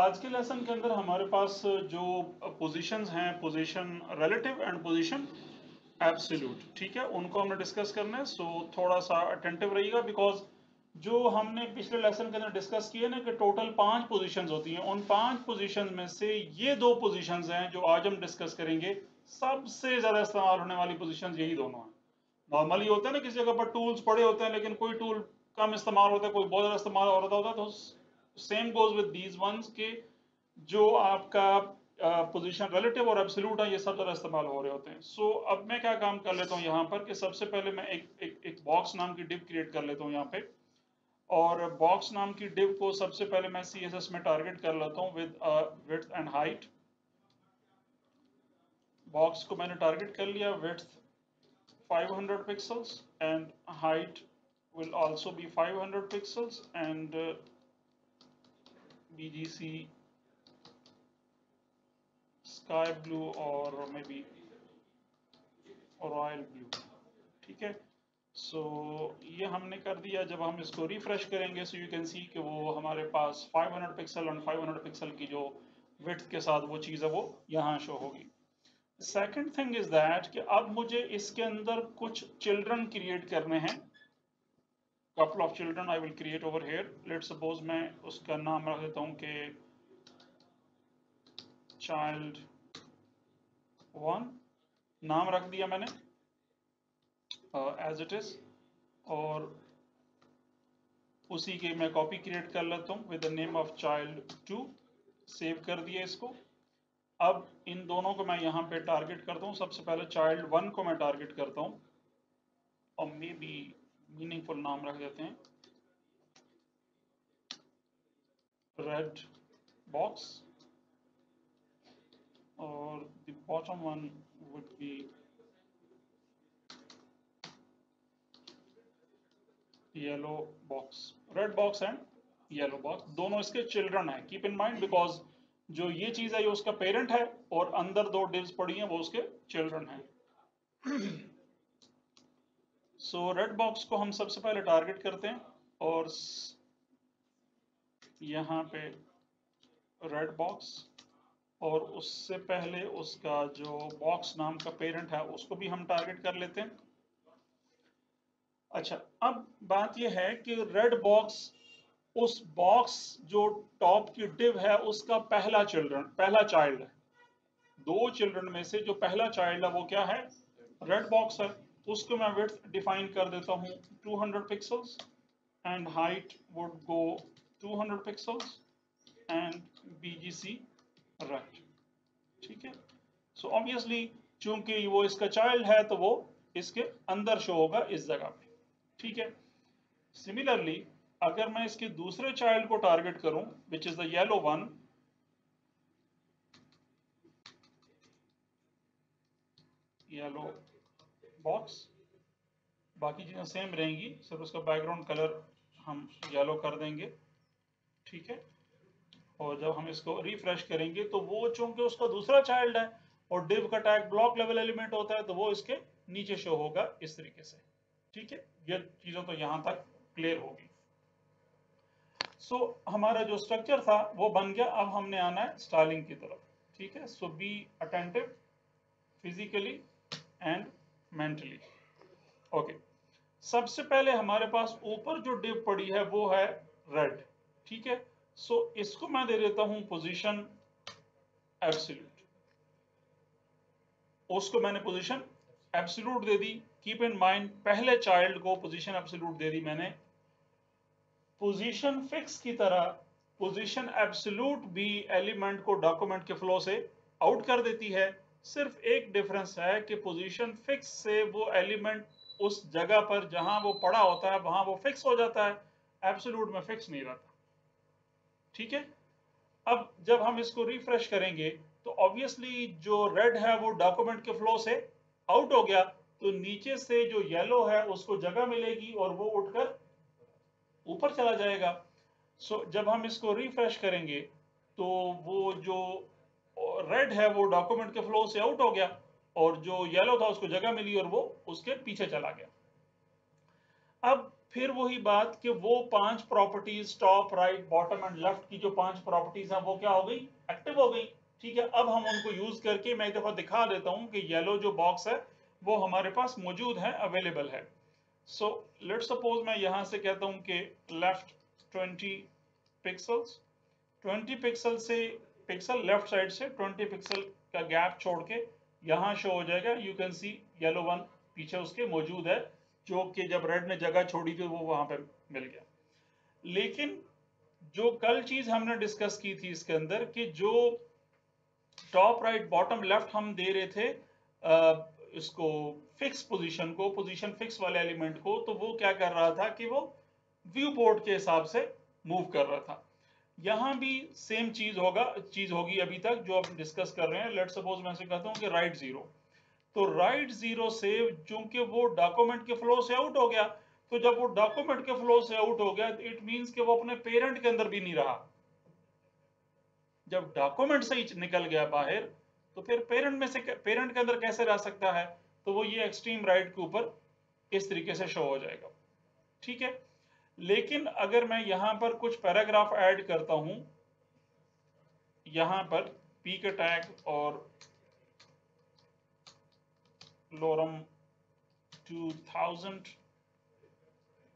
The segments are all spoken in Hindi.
आज के लेसन के अंदर हमारे पास जो पोजीशंस हैं, position relative and position absolute, ठीक है, उनको हमने डिस्कस करना है। सो थोड़ा सा अटेंटिव रहिएगा, बिकॉज जो हमने पिछले लेसन के अंदर डिस्कस किए ना कि टोटल 5 पोजीशंस होती हैं, उन 5 पोजीशंस में से ये 2 पोजीशंस हैं जो आज हम डिस्कस करेंगे। सबसे ज्यादा इस्तेमाल होने वाली पोजीशंस यही दोनों हैं। नॉर्मली होता है ना, किसी जगह पर टूल्स पड़े होते हैं लेकिन कोई टूल कम इस्तेमाल होता है, कोई बहुत ज्यादा इस्तेमाल हो रहा होता है, तो same goes with these once के जो आपका पोजीशन रिलेटिव और एब्सोल्यूट है, ये सब ज्यादा इस्तेमाल हो रहे होते हैं। सो अब मैं क्या काम कर लेता हूँ यहाँ पर कि सबसे पहले मैं एक बॉक्स नाम की डिव क्रिएट कर लेता हूँ यहाँ पे। और बॉक्स नाम की डिव को सबसे पहले मैं CSS में टारगेट कर लेता हूँ with width and height. Box को मैंने टारगेट कर लिया, width 500 pixels and height will also be 500 pixels and BGC sky blue or maybe royal blue, ठीक है। सो ये हमने कर दिया। जब हम इसको रिफ्रेश करेंगे सो यू कैन सी कि वो हमारे पास 500 पिक्सल और 500 पिक्सल की जो विड्थ के साथ वो चीज़ है वो यहाँ शो होगी। सेकेंड थिंग इज दैट कि अब मुझे इसके अंदर कुछ चिल्ड्रन क्रिएट करने हैं। couple of children I will create over here. Let's suppose मैं उसका नाम रख देता हूँ कि child 1, नाम रख दिया मैंने as it is, और उसी के मैं कॉपी क्रिएट कर लेता हूँ with the name of child 2, save कर दिया इसको। अब इन दोनों को मैं यहाँ पे टारगेट करता हूँ। सबसे पहले child 1 को मैं टारगेट करता हूँ और मे बी मीनिंगफुल नाम रख देते हैं red box, or the bottom one would be yellow box. Red box and yellow box दोनों इसके चिल्ड्रन है। कीप इन माइंड बिकॉज जो ये चीज है ये उसका पेरेंट है और अंदर 2 डिव्स पड़ी हैं वो उसके चिल्ड्रन हैं। सो रेड बॉक्स को हम सबसे पहले टारगेट करते हैं और यहाँ पे रेड बॉक्स, और उससे पहले उसका जो बॉक्स नाम का पेरेंट है उसको भी हम टारगेट कर लेते हैं। अच्छा, अब बात यह है कि रेड बॉक्स उस बॉक्स जो टॉप की डिव है उसका पहला चाइल्ड है। 2 चिल्ड्रन में से जो पहला चाइल्ड है वो क्या है? रेड बॉक्स है। उसको मैं विड्थ डिफाइन कर देता हूँ 200 pixels and height would go 200 pixels and BGC red, ठीक है। सो ऑब्वियसली चूंकि वो इसका चाइल्ड है तो वो इसके अंदर शो होगा इस जगह पे, ठीक है। सिमिलरली अगर मैं इसके दूसरे चाइल्ड को टारगेट करूं which is the yellow one, yellow box, बाकी चीजें सेम रहेंगी, सिर्फ उसका बैकग्राउंड कलर हम येलो कर देंगे, ठीक है। और जब हम इसको रिफ्रेश करेंगे तो वो चूंकि उसका दूसरा चाइल्ड है और डिव का टैग ब्लॉक लेवल एलिमेंट होता है तो वो इसके नीचे शो होगा इस तरीके से, ठीक है। ये चीजें तो यहां तक क्लियर होगी। सो हमारा जो स्ट्रक्चर था वो बन गया। अब हमने आना है स्टाइलिंग की तरफ, ठीक है। So be attentive physically and mentally. Okay, सबसे पहले हमारे पास ऊपर जो डिव पड़ी है वो है रेड, ठीक है। सो इसको मैं दे देता हूं पोजीशन एब्सोल्यूट। उसको मैंने position absolute they the. Keep in mind पहले चाइल्ड को पोजीशन एब्सोल्यूट दे दी मैंने। पोजीशन फिक्स की तरह पोजीशन एब्सोल्यूट भी एलिमेंट को डॉक्यूमेंट के फ्लो से आउट कर देती है। सिर्फ एक डिफरेंस है कि पोजीशन फिक्स से वो एलिमेंट उस जगह पर जहां वो पड़ा होता है वहां वो फिक्स हो जाता है, एब्सोल्यूट में फिक्स नहीं रहता, ठीक है। अब जब हम इसको रिफ्रेश करेंगे तो ऑब्वियसली जो रेड है वो डॉक्यूमेंट के फ्लो से आउट हो गया, तो नीचे से जो येलो है उसको जगह मिलेगी और वो उठकर ऊपर चला जाएगा। सो जब हम इसको रिफ्रेश करेंगे तो वो जो रेड है वो डॉक्यूमेंट के फ्लो से आउट हो गया और जो येलो था उसको जगह मिली और वो उसके पीछे चला गया। अब फिर वही बात कि वो 5 properties top right bottom and left की जो 5 प्रॉपर्टीज हैं वो क्या हो गई, एक्टिव हो गई। ठीक है, अब हम उनको यूज करके मैं एक दफा दिखा देता हूं कि येलो जो बॉक्स है वो हमारे पास मौजूद है, अवेलेबल है। सो लेट्स सपोज मैं यहां से कहता हूं कि लेफ्ट 20 पिक्सल्स, 20 पिक्सल से पिक्सल लेफ्ट साइड से 20 पिक्सल का गैप छोड़ के यहां शो हो जाएगा। You can C yellow one पीछे उसके मौजूद है, जो कि जब रेड ने जगह छोड़ी थी वो वहां पे मिल गया। लेकिन जो कल चीज हमने डिस्कस की थी इसके अंदर कि जो टॉप राइट बॉटम लेफ्ट हम दे रहे थे इसको फिक्स पोजीशन को, पोजीशन फिक्स वाले एलिमेंट को, तो वो क्या कर रहा था कि वो व्यू पोर्ट के हिसाब से मूव कर रहा था। यहां भी सेम चीज होगी अभी तक जो हम डिस्कस कर रहे हैं। लेट्स सपोज मैं से कहता हूं कि राइट 0, तो राइट 0 से चूंकि वो डॉक्यूमेंट के फ्लो से आउट हो गया, तो जब वो डॉक्यूमेंट के फ्लो से आउट हो गया इट मींस कि वो अपने पेरेंट के अंदर भी नहीं रहा। जब डॉक्यूमेंट से ही निकल गया बाहर, तो फिर पेरेंट के अंदर कैसे रह सकता है? तो वो ये एक्सट्रीम राइट के ऊपर इस तरीके से शो हो जाएगा। ठीक है, लेकिन अगर मैं यहां पर कुछ पैराग्राफ ऐड करता हूं, यहां पर पीक अटैक और लोरम 2000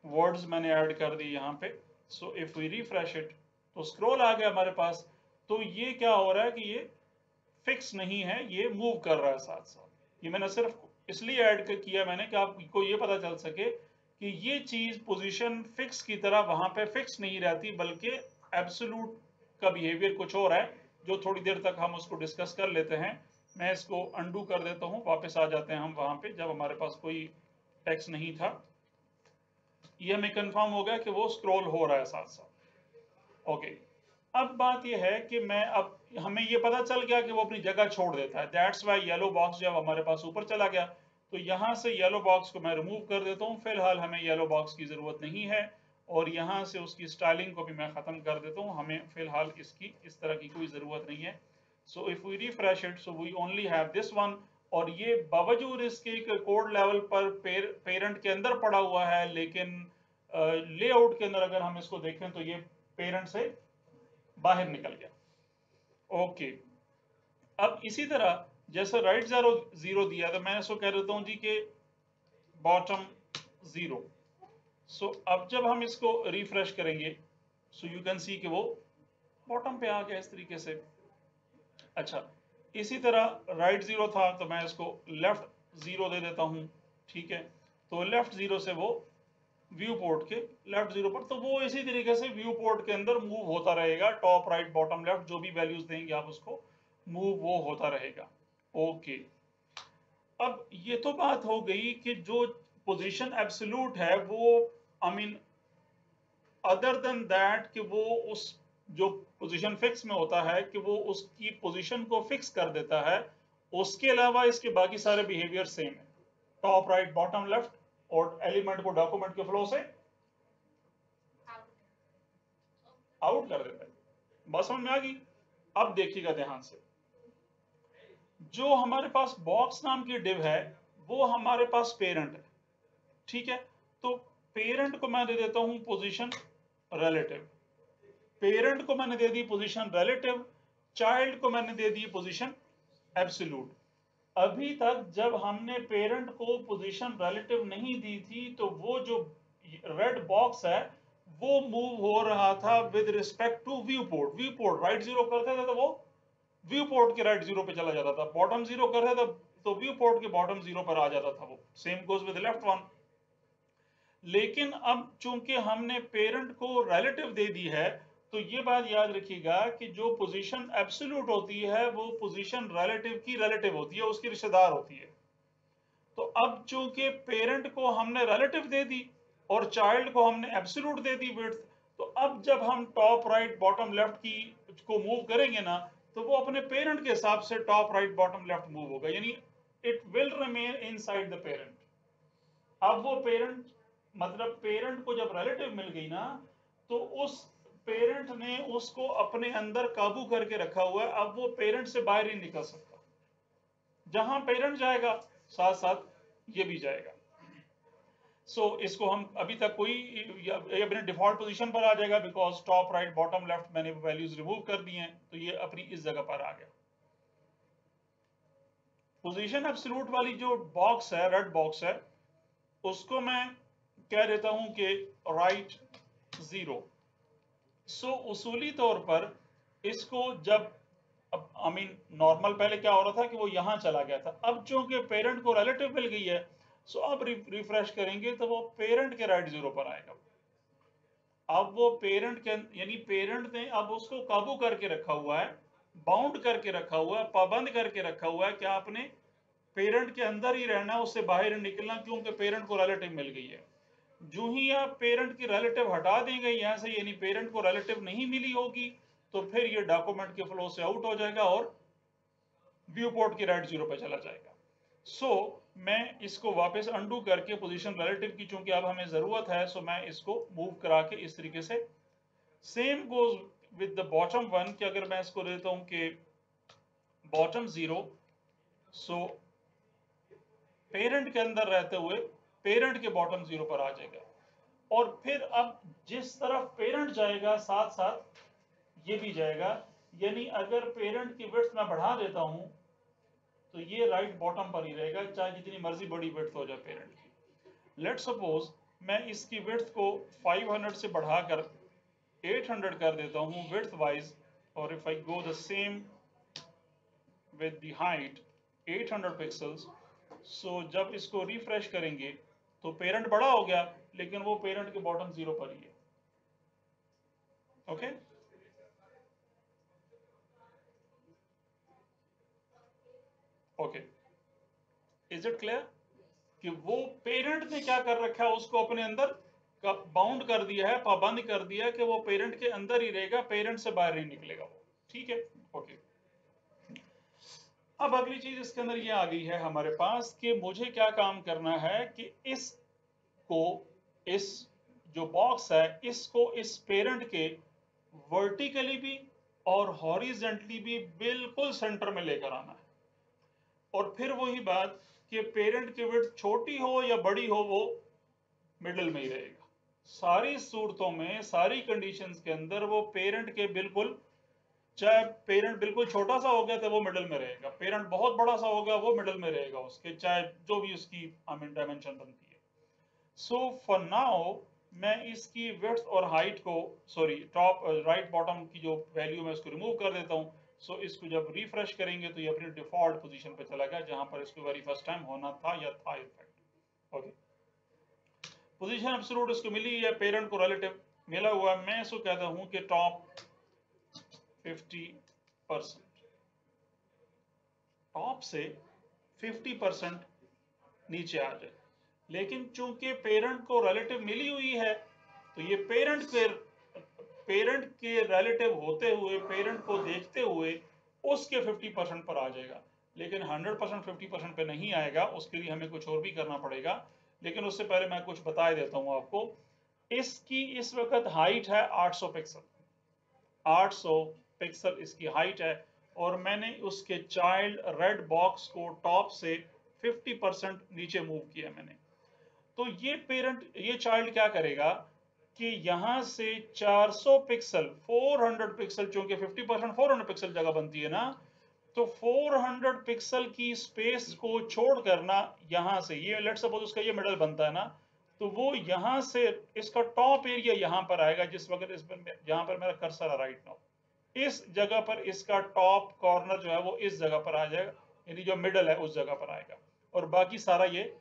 वर्ड्स मैंने ऐड कर दी यहां पे। So if we refresh it तो स्क्रॉल आ गया हमारे पास। तो ये क्या हो रहा है कि ये फिक्स नहीं है, ये मूव कर रहा है साथ साथ। ये मैंने सिर्फ इसलिए ऐड किया मैंने कि आपको ये पता चल सके कि ये चीज पोजीशन फिक्स की तरह वहां पे फिक्स नहीं रहती, बल्कि एब्सोल्यूट का बिहेवियर कुछ और है, जो थोड़ी देर तक हम उसको डिस्कस कर लेते हैं। मैं इसको अंडू कर देता हूं, वापस आ जाते हैं हम वहां पे जब हमारे पास कोई टेक्स्ट नहीं था। ये हमें कंफर्म हो गया कि वो स्क्रॉल हो रहा है साथ साथ। ओके, अब बात ये है कि मैं अब हमें ये पता चल गया कि वो अपनी जगह छोड़ देता है। दैट्स वाई येलो बॉक्स जब हमारे पास ऊपर चला गया, तो यहां से येलो बॉक्स को मैं रिमूव कर देता हूं। फिलहाल हमें येलो बॉक्स की जरूरत नहीं है, और यहां से उसकी स्टाइलिंग को भी मैं खत्म कर देता हूं। हमें फिलहाल इसकी इस तरह की कोई जरूरत नहीं है। So if we refresh it, so we only have this one. और ये बावजूद इसके कोड लेवल पर पेरेंट के अंदर पड़ा हुआ है, लेकिन लेआउट के अंदर अगर हम इसको देखें तो ये पेरेंट से बाहर निकल गया। ओके, अब इसी तरह जैसे राइट 0 दिया, तो मैं इसको कह देता हूं जी कि बॉटम 0। सो अब जब हम इसको रिफ्रेश करेंगे, सो यू कैन सी कि वो बॉटम पे आ गया इस तरीके से। अच्छा, इसी तरह राइट 0 था, तो मैं इसको लेफ्ट 0 दे देता हूं। ठीक है, तो लेफ्ट 0 से वो व्यू पोर्ट के लेफ्ट 0 पर, तो वो इसी तरीके से व्यू पोर्ट के अंदर मूव होता रहेगा। टॉप राइट बॉटम लेफ्ट जो भी वैल्यूज देंगे आप उसको, मूव वो होता रहेगा। ओके, अब ये तो बात हो गई कि जो पोजीशन एब्सोल्यूट है वो, I mean other than that कि वो उस जो पोजीशन फिक्स में होता है कि वो उसकी पोजीशन को फिक्स कर देता है, उसके अलावा इसके बाकी सारे बिहेवियर सेम है। टॉप राइट बॉटम लेफ्ट, और एलिमेंट को डॉक्यूमेंट के फ्लो से आउट कर देता है। बात समझ में आ गई? अब देखिएगा ध्यान से, जो हमारे पास बॉक्स नाम की डिव है वो हमारे पास पेरेंट है। ठीक है, तो पेरेंट को मैं दे देता हूं पोजीशन रिलेटिव, पेरेंट को मैंने दे दी पोजीशन रिलेटिव, चाइल्ड को मैंने दे दी पोजीशन एब्सोल्यूट। अभी तक जब हमने पेरेंट को पोजीशन रिलेटिव नहीं दी थी, तो वो जो रेड बॉक्स है वो मूव हो रहा था with respect to viewport. Viewport right 0 करते थे तो वो व्यू पोर्ट के राइट 0 पे चला जाता था, बॉटम 0 कर रहे थे तो व्यू पोर्ट के बॉटम 0 पर आ जाता था वो। Same goes with left one. लेकिन अब चूंकि हमने पेरेंट को रिलेटिव दे दी है, तो ये बात याद रखिएगा कि जो पोजीशन एब्सोल्यूट होती है वो पोजीशन रिलेटिव की रिलेटिव होती है, उसकी रिश्तेदार होती है। तो अब चूंकि पेरेंट को हमने रिलेटिव दे दी और चाइल्ड को हमने एब्सोल्यूट दे दी विड्थ, तो अब जब हम टॉप राइट बॉटम लेफ्ट की को मूव करेंगे ना, तो वो अपने पेरेंट के हिसाब से top right bottom left move होगा, यानी it will remain inside the parent. अब वो पेरेंट, मतलब पेरेंट को जब रिलेटिव मिल गई ना, तो उस पेरेंट ने उसको अपने अंदर काबू करके रखा हुआ है। अब वो पेरेंट से बाहर ही निकल सकता, जहां पेरेंट जाएगा साथ साथ ये भी जाएगा। सो इसको हम अभी तक कोई ये अपने डिफॉल्ट पोजीशन पर आ जाएगा because top right bottom left मैंने वैल्यूज रिमूव कर दी हैं, तो ये अपनी इस जगह पर आ गया। पोजीशन एब्सोल्यूट वाली जो बॉक्स है, रेड बॉक्स है, उसको मैं कह देता हूं कि राइट 0। सो उसूली तौर पर इसको जब आई मीन नॉर्मल पहले क्या हो रहा था कि वो यहां चला गया था, अब चूंकि पेरेंट को रिलेटिव मिल गई है, सो अब रिफ्रेश करेंगे तो वो पेरेंट के राइट 0 पर आएगा। अब वो पेरेंट के यानी पेरेंट ने अब उसको काबू करके रखा हुआ है, बाउंड करके रखा हुआ है, पाबंद करके रखा हुआ है कि आपने पेरेंट के अंदर ही रहना, उससे बाहर निकलना, क्योंकि पेरेंट को रिलेटिव मिल गई है। जो ही आप पेरेंट की रिलेटिव हटा देंगे यहाँ से, यानी पेरेंट को रिलेटिव नहीं मिली होगी, तो फिर ये डॉक्यूमेंट के फ्लो से आउट हो जाएगा और व्यू पोर्ट की राइट 0 पे चला जाएगा। सो मैं इसको वापस अंडू करके पोजीशन रिलेटिव की चूंकि अब हमें जरूरत है, सो मैं इसको मूव करा के इस तरीके से, same goes with the bottom one कि अगर मैं इसको देता हूं कि बॉटम 0, सो पेरेंट के अंदर रहते हुए पेरेंट के बॉटम 0 पर आ जाएगा। और फिर अब जिस तरफ पेरेंट जाएगा साथ साथ ये भी जाएगा, यानी अगर पेरेंट की विड्थ मैं बढ़ा देता हूं तो ये राइट बॉटम पर ही रहेगा, चाहे जितनी मर्जी बड़ी विड्थ हो जाए पेरेंट की। लेट सपोज मैं इसकी विड्थ को 500 से बढ़ाकर 800 कर देता हूं विड्थ वाइज, और if I go the same with the height 800 pixels, so जब इसको रिफ्रेश करेंगे तो पेरेंट बड़ा हो गया, लेकिन वो पेरेंट के बॉटम 0 पर ही है। Okay okay, is it clear कि वो पेरेंट ने क्या कर रखा है, उसको अपने अंदर बाउंड कर दिया है, पाबंद कर दिया कि वो पेरेंट के अंदर ही रहेगा, पेरेंट से बाहर नहीं निकलेगा वो। ठीक है, ओके। अब अगली चीज इसके अंदर ये आ गई है हमारे पास कि मुझे क्या काम करना है कि इसको, इस जो बॉक्स है, इसको इस पेरेंट के वर्टिकली भी और हॉरिजेंटली भी बिल्कुल सेंटर में लेकर आना है। और फिर वही बात कि पेरेंट की विड्थ छोटी हो या बड़ी हो, वो मिडिल में ही रहेगा। सारी सूरतों में, सारी कंडीशंस के अंदर वो पेरेंट के बिल्कुल, चाहे पेरेंट बिल्कुल छोटा सा हो गया तो वो मिडिल में रहेगा, पेरेंट बहुत बड़ा सा हो गया वो मिडिल में रहेगा उसके, चाहे जो भी उसकी आई मीन डायमेंशन बनती है। सो फॉर नाउ मैं इसकी विड्थ और हाइट को, सॉरी टॉप राइट बॉटम की जो वैल्यू मैं उसको रिमूव कर देता हूँ। सो इसको जब रिफ्रेश करेंगे तो ये अपनी डिफॉल्ट पोजीशन पे चला गया जहां पर इसको वेरी फर्स्ट टाइम होना था या था इनफैक्ट। ओके, पोजीशन एब्सोल्यूट इसको मिली है, पेरेंट को रिलेटिव मिला हुआ, मैं इसको कहता हूं कि टॉप 50%, टॉप से 50% नीचे आ जाए। लेकिन चूंकि पेरेंट को रिलेटिव मिली हुई है, तो ये पेरेंट के रिलेटिव होते हुए, पेरेंट को देखते हुए उसके 50% पर आ जाएगा, लेकिन 100% 50% पे नहीं आएगा, उसके लिए हमें कुछ और भी करना पड़ेगा। लेकिन उससे पहले मैं कुछ बता देता हूं आपको। इसकी इस वक्त हाइट है 800 पिक्सल, 800 पिक्सल इसकी हाइट है, और मैंने उसके चाइल्ड रेड बॉक्स को टॉप से 50% नीचे मूव किया मैंने। तो ये पेरेंट, ये चाइल्ड क्या करेगा कि यहां से 400 पिक्सल, 400 पिक्सल, चूंकि 50% 400 पिक्सल जगह बनती है ना, तो 400 पिक्सल की स्पेस को छोड़ करना, यहां से ये लेट सपोज उसका ये मिडल बनता है ना, तो वो यहां से इसका टॉप एरिया यहां पर आएगा, जिस वक्त इस पर जहां पर मेरा कर्सर है राइट नाउ, इस जगह पर इसका टॉप कॉर्नर जो है वो इस जगह पर आ जाएगा, यानी जो मिडल है उस जगह पर आएगा, और बाकी सारा ये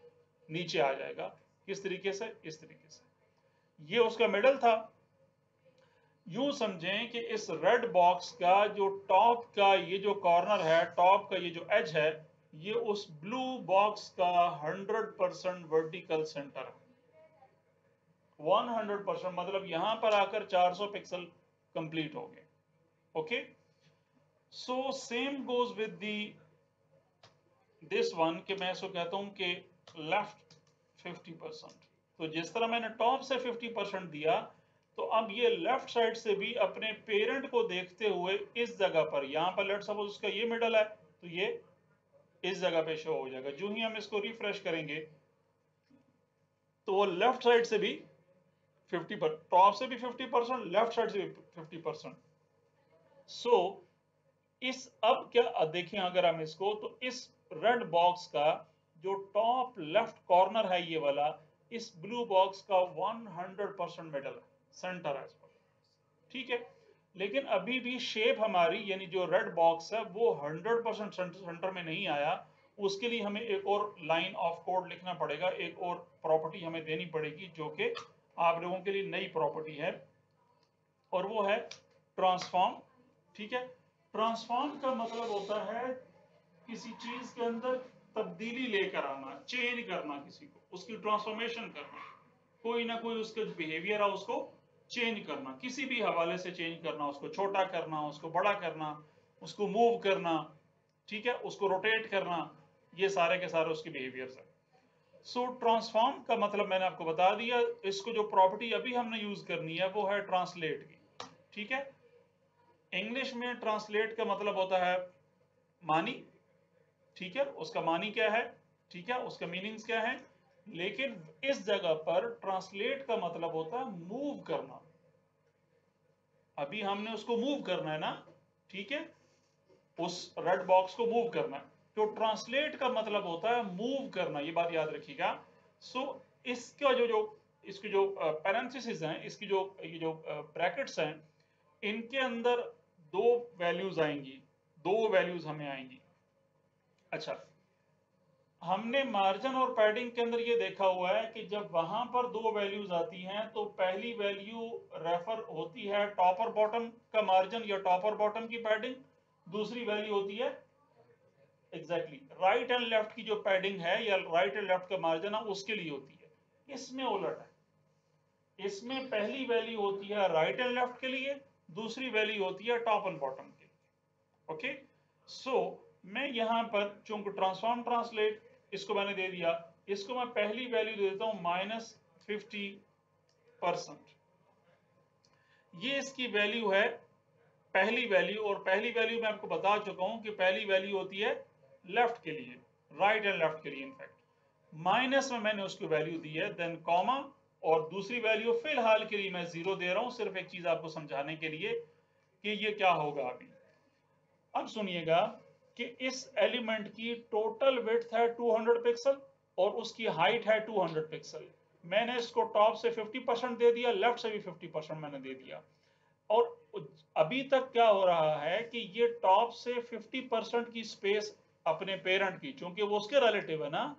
नीचे आ जाएगा। किस तरीके से? इस तरीके से। ये उसका मिडल था। यूं समझें कि इस रेड बॉक्स का जो टॉप का ये जो कॉर्नर है, टॉप का ये जो एज है, ये उस ब्लू बॉक्स का 100% वर्टिकल सेंटर है। 100% मतलब यहां पर आकर 400 पिक्सल कंप्लीट हो गए। Okay, so same goes with the this one कि मैं इसको कहता हूं कि लेफ्ट 50%। तो जिस तरह मैंने टॉप से 50% दिया, तो अब ये लेफ्ट साइड से भी अपने पेरेंट को देखते हुए इस जगह पर, यहां पर लेट सपोज उसका ये मिडल है, तो ये इस जगह पे शो हो जाएगा। जो ही हम इसको रिफ्रेश करेंगे तो वो लेफ्ट साइड से भी 50 पर, टॉप से भी 50%, लेफ्ट साइड से भी 50%। सो इस अब क्या देखें अगर हम इसको, तो इस रेड बॉक्स का जो टॉप लेफ्ट कॉर्नर है ये वाला, इस ब्लू बॉक्स का 100% मिडल है, सेंटर है इसका, ठीक है। लेकिन अभी भी शेप हमारी यानी जो रेड बॉक्स है वो 100% सेंटर में नहीं आया। उसके लिए हमें एक और लाइन ऑफ कोड लिखना पड़ेगा, एक और प्रॉपर्टी हमें देनी पड़ेगी जो कि आप लोगों के लिए नई प्रॉपर्टी है, और वो है ट्रांसफॉर्म, ठीक है। ट्रांसफॉर्म का मतलब होता है किसी चीज के अंदर तब्दीली लेकर आना, चेंज करना, किसी को उसकी ट्रांसफॉर्मेशन करना, कोई ना कोई उसका बिहेवियर है उसको चेंज करना, किसी भी हवाले से चेंज करना, उसको छोटा करना, उसको बड़ा करना, उसको मूव करना, ठीक है, उसको रोटेट करना, ये सारे के सारे उसके बिहेवियर्स हैं। सो ट्रांसफॉर्म का मतलब मैंने आपको बता दिया। इसको जो प्रॉपर्टी अभी हमने यूज करनी है वो है ट्रांसलेट की, ठीक है। इंग्लिश में ट्रांसलेट का मतलब होता है मानी, ठीक है, उसका मानी क्या है, ठीक है, उसका मीनिंग्स क्या है। लेकिन इस जगह पर ट्रांसलेट का मतलब होता है मूव करना। अभी हमने उसको मूव करना है ना, ठीक है, उस रेड बॉक्स को मूव करना है। तो ट्रांसलेट का मतलब होता है मूव करना, ये बात याद रखिएगा। सो इसका जो इसकी जो पैरेंथेसिस हैं, इसकी जो ये जो ब्रैकेट्स हैं, इनके अंदर दो वैल्यूज आएंगी, दो वैल्यूज हमें आएंगी। अच्छा, हमने मार्जिन और पैडिंग के अंदर ये देखा हुआ है कि जब वहां पर दो वैल्यूज आती हैं तो पहली वैल्यू रेफर होती है टॉप और बॉटम का मार्जिन या टॉप और बॉटम की पैडिंग, दूसरी वैल्यू होती है एग्जैक्टली राइट एंड लेफ्ट की जो पैडिंग है या राइट एंड लेफ्ट का मार्जिन है उसके लिए होती है। इसमें उलट है, इसमें पहली वैल्यू होती है राइट एंड लेफ्ट के लिए, दूसरी वैल्यू होती है टॉप एंड बॉटम के लिए। ओके, सो मैं यहां पर चूंकि ट्रांसफॉर्म ट्रांसलेट इसको मैंने दे दिया, इसको मैं पहली वैल्यू दे देता हूं -50%। ये इसकी वैल्यू है, पहली वैल्यू, और पहली वैल्यू मैं आपको बता चुका हूं कि पहली वैल्यू होती है लेफ्ट के लिए, राइट एंड लेफ्ट के लिए इनफैक्ट। माइनस में मैंने उसकी वैल्यू दी है, देन कॉमा, और दूसरी वैल्यू फिलहाल के लिए मैं 0 दे रहा हूं, सिर्फ एक चीज आपको समझाने के लिए कि ये क्या होगा अभी। अब सुनिएगा कि इस एलिमेंट की टोटल विड्थ है 200 पिक्सल और उसकी हाइट है 200 पिक्सल। मैंने इसको टॉप से 50% दे दिया, लेफ्ट से भी 50% मैंने दे दिया। और अभी तक क्या हो रहा है कि ये टॉप से 50% की स्पेस अपने पेरेंट की, चूंकि वो उसके रिलेटिव है ना,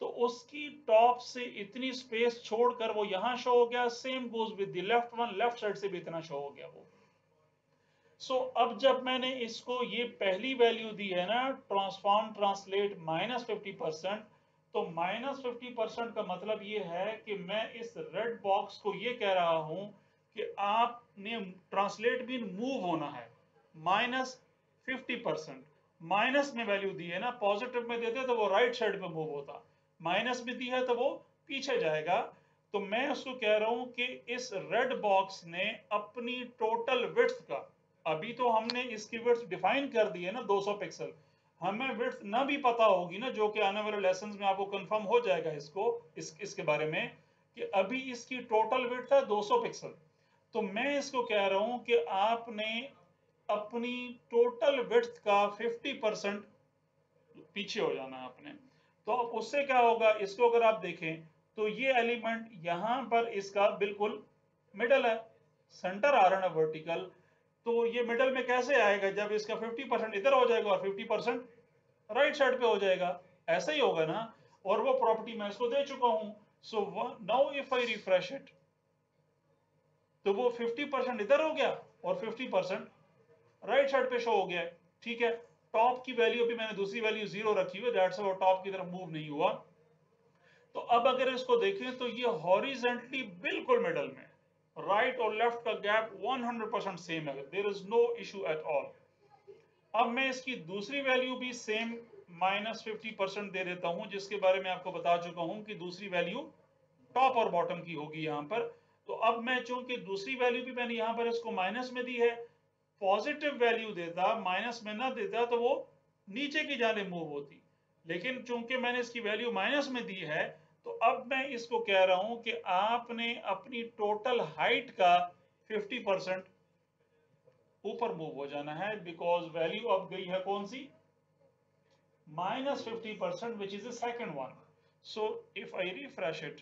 तो उसकी टॉप से इतनी स्पेस छोड़कर वो यहां शो हो गया। Same goes with the left one, left side से भी इतना शो हो गया वो। सो अब जब मैंने इसको ये पहली वैल्यू दी है ना, ट्रांसफॉर्म ट्रांसलेट -50%, तो -50% का मतलब ये है कि मैं इस रेड बॉक्स को ये कह रहा हूं कि आपने ट्रांसलेट भी मूव होना है -50%। माइनस में वैल्यू दी है ना, पॉजिटिव में देते तो वो राइट साइड पे मूव होता, माइनस में दी है तो वो पीछे जाएगा। तो मैं उसको कह रहा हूं कि इस रेड बॉक्स ने अपनी टोटल विड्थ का, अभी तो हमने इसकी विड्थ डिफाइन कर दी है ना 200 पिक्सल, हमें विड्थ ना भी पता होगी ना, जो कि आने वाले लेसन्स में आपको कंफर्म हो जाएगा इसके बारे में कि अभी इसकी टोटल विड्थ है 200 पिक्सल। तो मैं इसको कह रहा हूं कि आपने अपनी टोटल विड्थ का 50% पीछे हो जाना है आपने। तो अब उससे क्या होगा, इसको अगर आप देखें तो ये एलिमेंट यहां पर इसका बिल्कुल मिडल है, सेंटर आ रहा है वर्टिकल। तो ये मिडल में कैसे आएगा, जब इसका 50% इधर हो जाएगा और 50% राइट साइड पे हो जाएगा, ऐसा ही होगा ना। और वो प्रॉपर्टी मैं इसको दे चुका हूं। सो now if I refresh it, तो वो 50% इधर हो गया और 50% राइट साइड पे शो हो गया है, ठीक है। टॉप की वैल्यू भी मैंने दूसरी वैल्यू 0 रखी हुई, दैट्स वो टॉप की तरफ मूव नहीं हुआ। तो अब अगर इसको देखें तो ये हॉरिजेंटली बिल्कुल मिडल में, राइट और लेफ्ट का गैप 100% सेम है, there is no issue at all. अब मैं इसकी दूसरी वैल्यू भी सेम -50% दे देता हूं, जिसके बारे में आपको बता चुका हूं कि दूसरी वैल्यू टॉप और बॉटम की होगी यहां पर। तो अब मैं चूंकि दूसरी वैल्यू भी मैंने यहां पर इसको माइनस में दी है, पॉजिटिव वैल्यू देता, माइनस में ना देता तो वो नीचे की जाने मूव होती। लेकिन चूंकि मैंने इसकी वैल्यू माइनस में दी है, तो अब मैं इसको कह रहा हूं कि आपने अपनी टोटल हाइट का 50% ऊपर मूव हो जाना है, बिकॉज वैल्यू अब गई है कौन सी, -50%, which is the second one. So if I refresh it,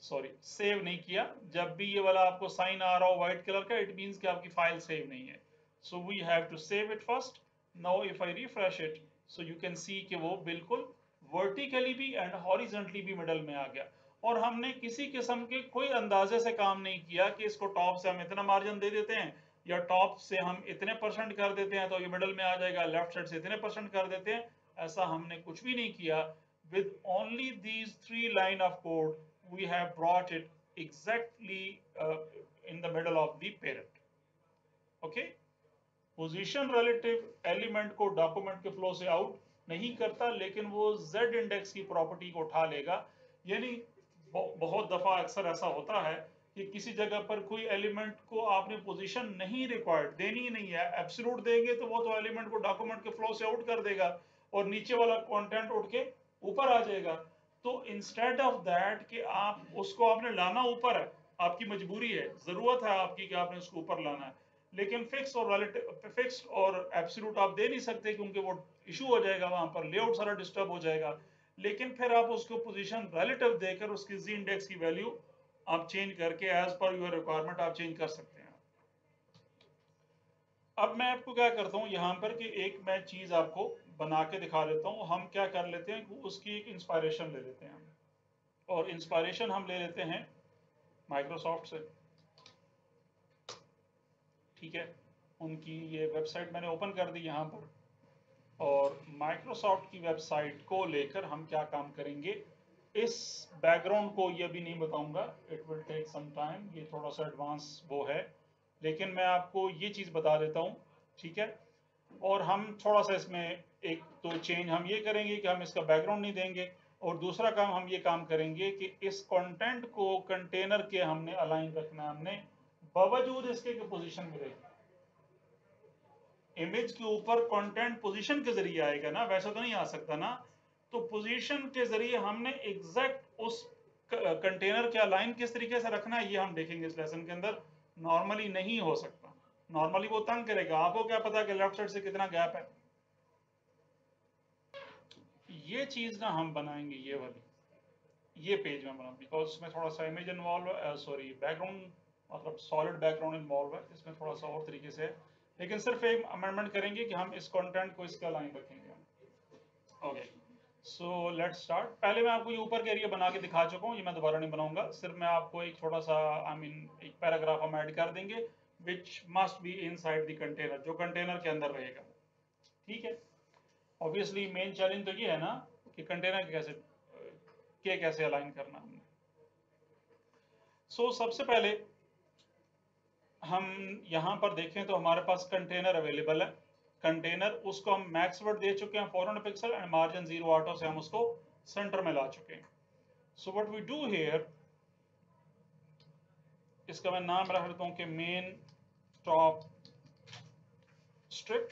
sorry save नहीं किया, जब भी ये वाला आपको साइन आ रहा हो व्हाइट कलर का, इट मींस कि आपकी फाइल सेव नहीं है. So we have to save it first. Now if I refresh it, so you can see कि वो बिल्कुल वर्टिकली भी एंड हॉरिजॉन्टली भी मिडल में आ गया. और हमने किसी किस्म के कोई अंदाजे से काम नहीं किया कि इसको टॉप से हम इतना मार्जिन दे देते हैं या टॉप से हम इतने परसेंट कर देते हैं तो ये मिडल में आ जाएगा, लेफ्ट साइड से इतने परसेंट कर देते हैं. ऐसा हमने कुछ भी नहीं किया. with only these 3 lines of code, we have brought it exactly in the middle of the parent. Okay? Position relative element को डॉक्यूमेंट के फ्लो से आउट नहीं करता, लेकिन वो z इंडेक्स की प्रॉपर्टी को उठा लेगा. यानी बहुत दफा अक्सर ऐसा होता है कि किसी जगह पर कोई एलिमेंट को आपने पोजीशन नहीं रिक्वायर्ड देनी ही नहीं है, एब्सोल्यूट देंगे तो वो तो एलिमेंट को डॉक्यूमेंट के फ्लो से आउट कर देगा और नीचे वाला कंटेंट उठ के ऊपर आ जाएगा. तो इंस्टेड ऑफ दैट कि आप उसको आपने लाना ऊपर है, आपकी मजबूरी है, जरूरत है आपकी कि आपने उसको ऊपर लाना है, लेकिन फिक्स और रिलेटिव, फिक्स और एब्सोल्यूट आप दे नहीं सकते क्योंकि वो इशू हो जाएगा, वहां पर लेआउट सारा डिस्टर्ब हो जाएगा. लेकिन फिर आप उसको पोजीशन रिलेटिव देकर उसकी जी इंडेक्स की वैल्यू आप चेंज करके एज पर योर रिक्वायरमेंट आप चेंज कर सकते हैं. अब मैं आपको क्या करता हूँ यहाँ पर कि एक मैं चीज आपको बना के दिखा देता हूँ. हम क्या कर लेते हैं कि उसकी एक इंस्पायरेशन ले लेते हैं, और इंस्पायरेशन हम ले लेते हैं माइक्रोसॉफ्ट से. ठीक है, उनकी ये वेबसाइट मैंने ओपन कर दी यहाँ पर, और माइक्रोसॉफ्ट की वेबसाइट को लेकर हम क्या काम करेंगे. इस बैकग्राउंड को ये भी नहीं बताऊंगा, it will take some time, ये थोड़ा सा एडवांस वो है, लेकिन मैं आपको ये चीज़ बता देता हूँ. ठीक है, और हम थोड़ा सा इसमें एक तो चेंज हम ये करेंगे कि हम इसका बैकग्राउंड नहीं देंगे, और दूसरा काम हम ये काम करेंगे कि इस कंटेंट को कंटेनर के हमने अलाइन रखना है. हमने बावजूद इसके कि पोजीशन मिलेगी, इमेज के ऊपर कंटेंट पोजीशन के जरिए आएगा ना, वैसा तो नहीं आ सकता ना. तो पोजीशन के जरिए हमने एग्जैक्ट उस कंटेनर के अलाइन किस तरीके से रखना है ये हम देखेंगे इस लेसन के अंदर. नॉर्मली नहीं हो सकता, नॉर्मली वो तंग करेगा. आपको क्या पता कि लेफ्ट साइड से कितना गैप है. ये चीज ना हम बनाएंगे ये वाली, ये पेज में बनाऊंगा, बिकॉज इसमें थोड़ा सा इमेज इन्वॉल्व है, सॉरी बैकग्राउंड, मतलब सॉलिड बैकग्राउंड इन्वॉल्व है, इसमें थोड़ा सा और तरीके से है. लेकिन सिर्फ एक अमेंडमेंट करेंगे कि हम इस कंटेंट को इसका लाइन रखेंगे. Okay, so let's start. पहले मैं आपको ये ऊपर के एरिया बना के दिखा चुका हूँ, ये मैं दोबारा नहीं बनाऊंगा. सिर्फ मैं आपको एक थोड़ा सा आई मीन एक पैराग्राफ हम ऐड कर देंगे which must be inside the container, जो कंटेनर के अंदर रहेगा. ठीक है, ऑब्वियसली मेन चैलेंज तो ये है ना कि कंटेनर कैसे अलाइन करना हमने. सो सबसे पहले हम यहाँ पर देखें तो हमारे पास कंटेनर अवेलेबल है. कंटेनर उसको हम मैक्स वर्ड दे चुके हैं 400 पिक्सल एंड मार्जिन 0 ऑटो से हम उसको सेंटर में ला चुके हैं. So what we do here, इसका मैं नाम रख देता हूँ कि main top strip.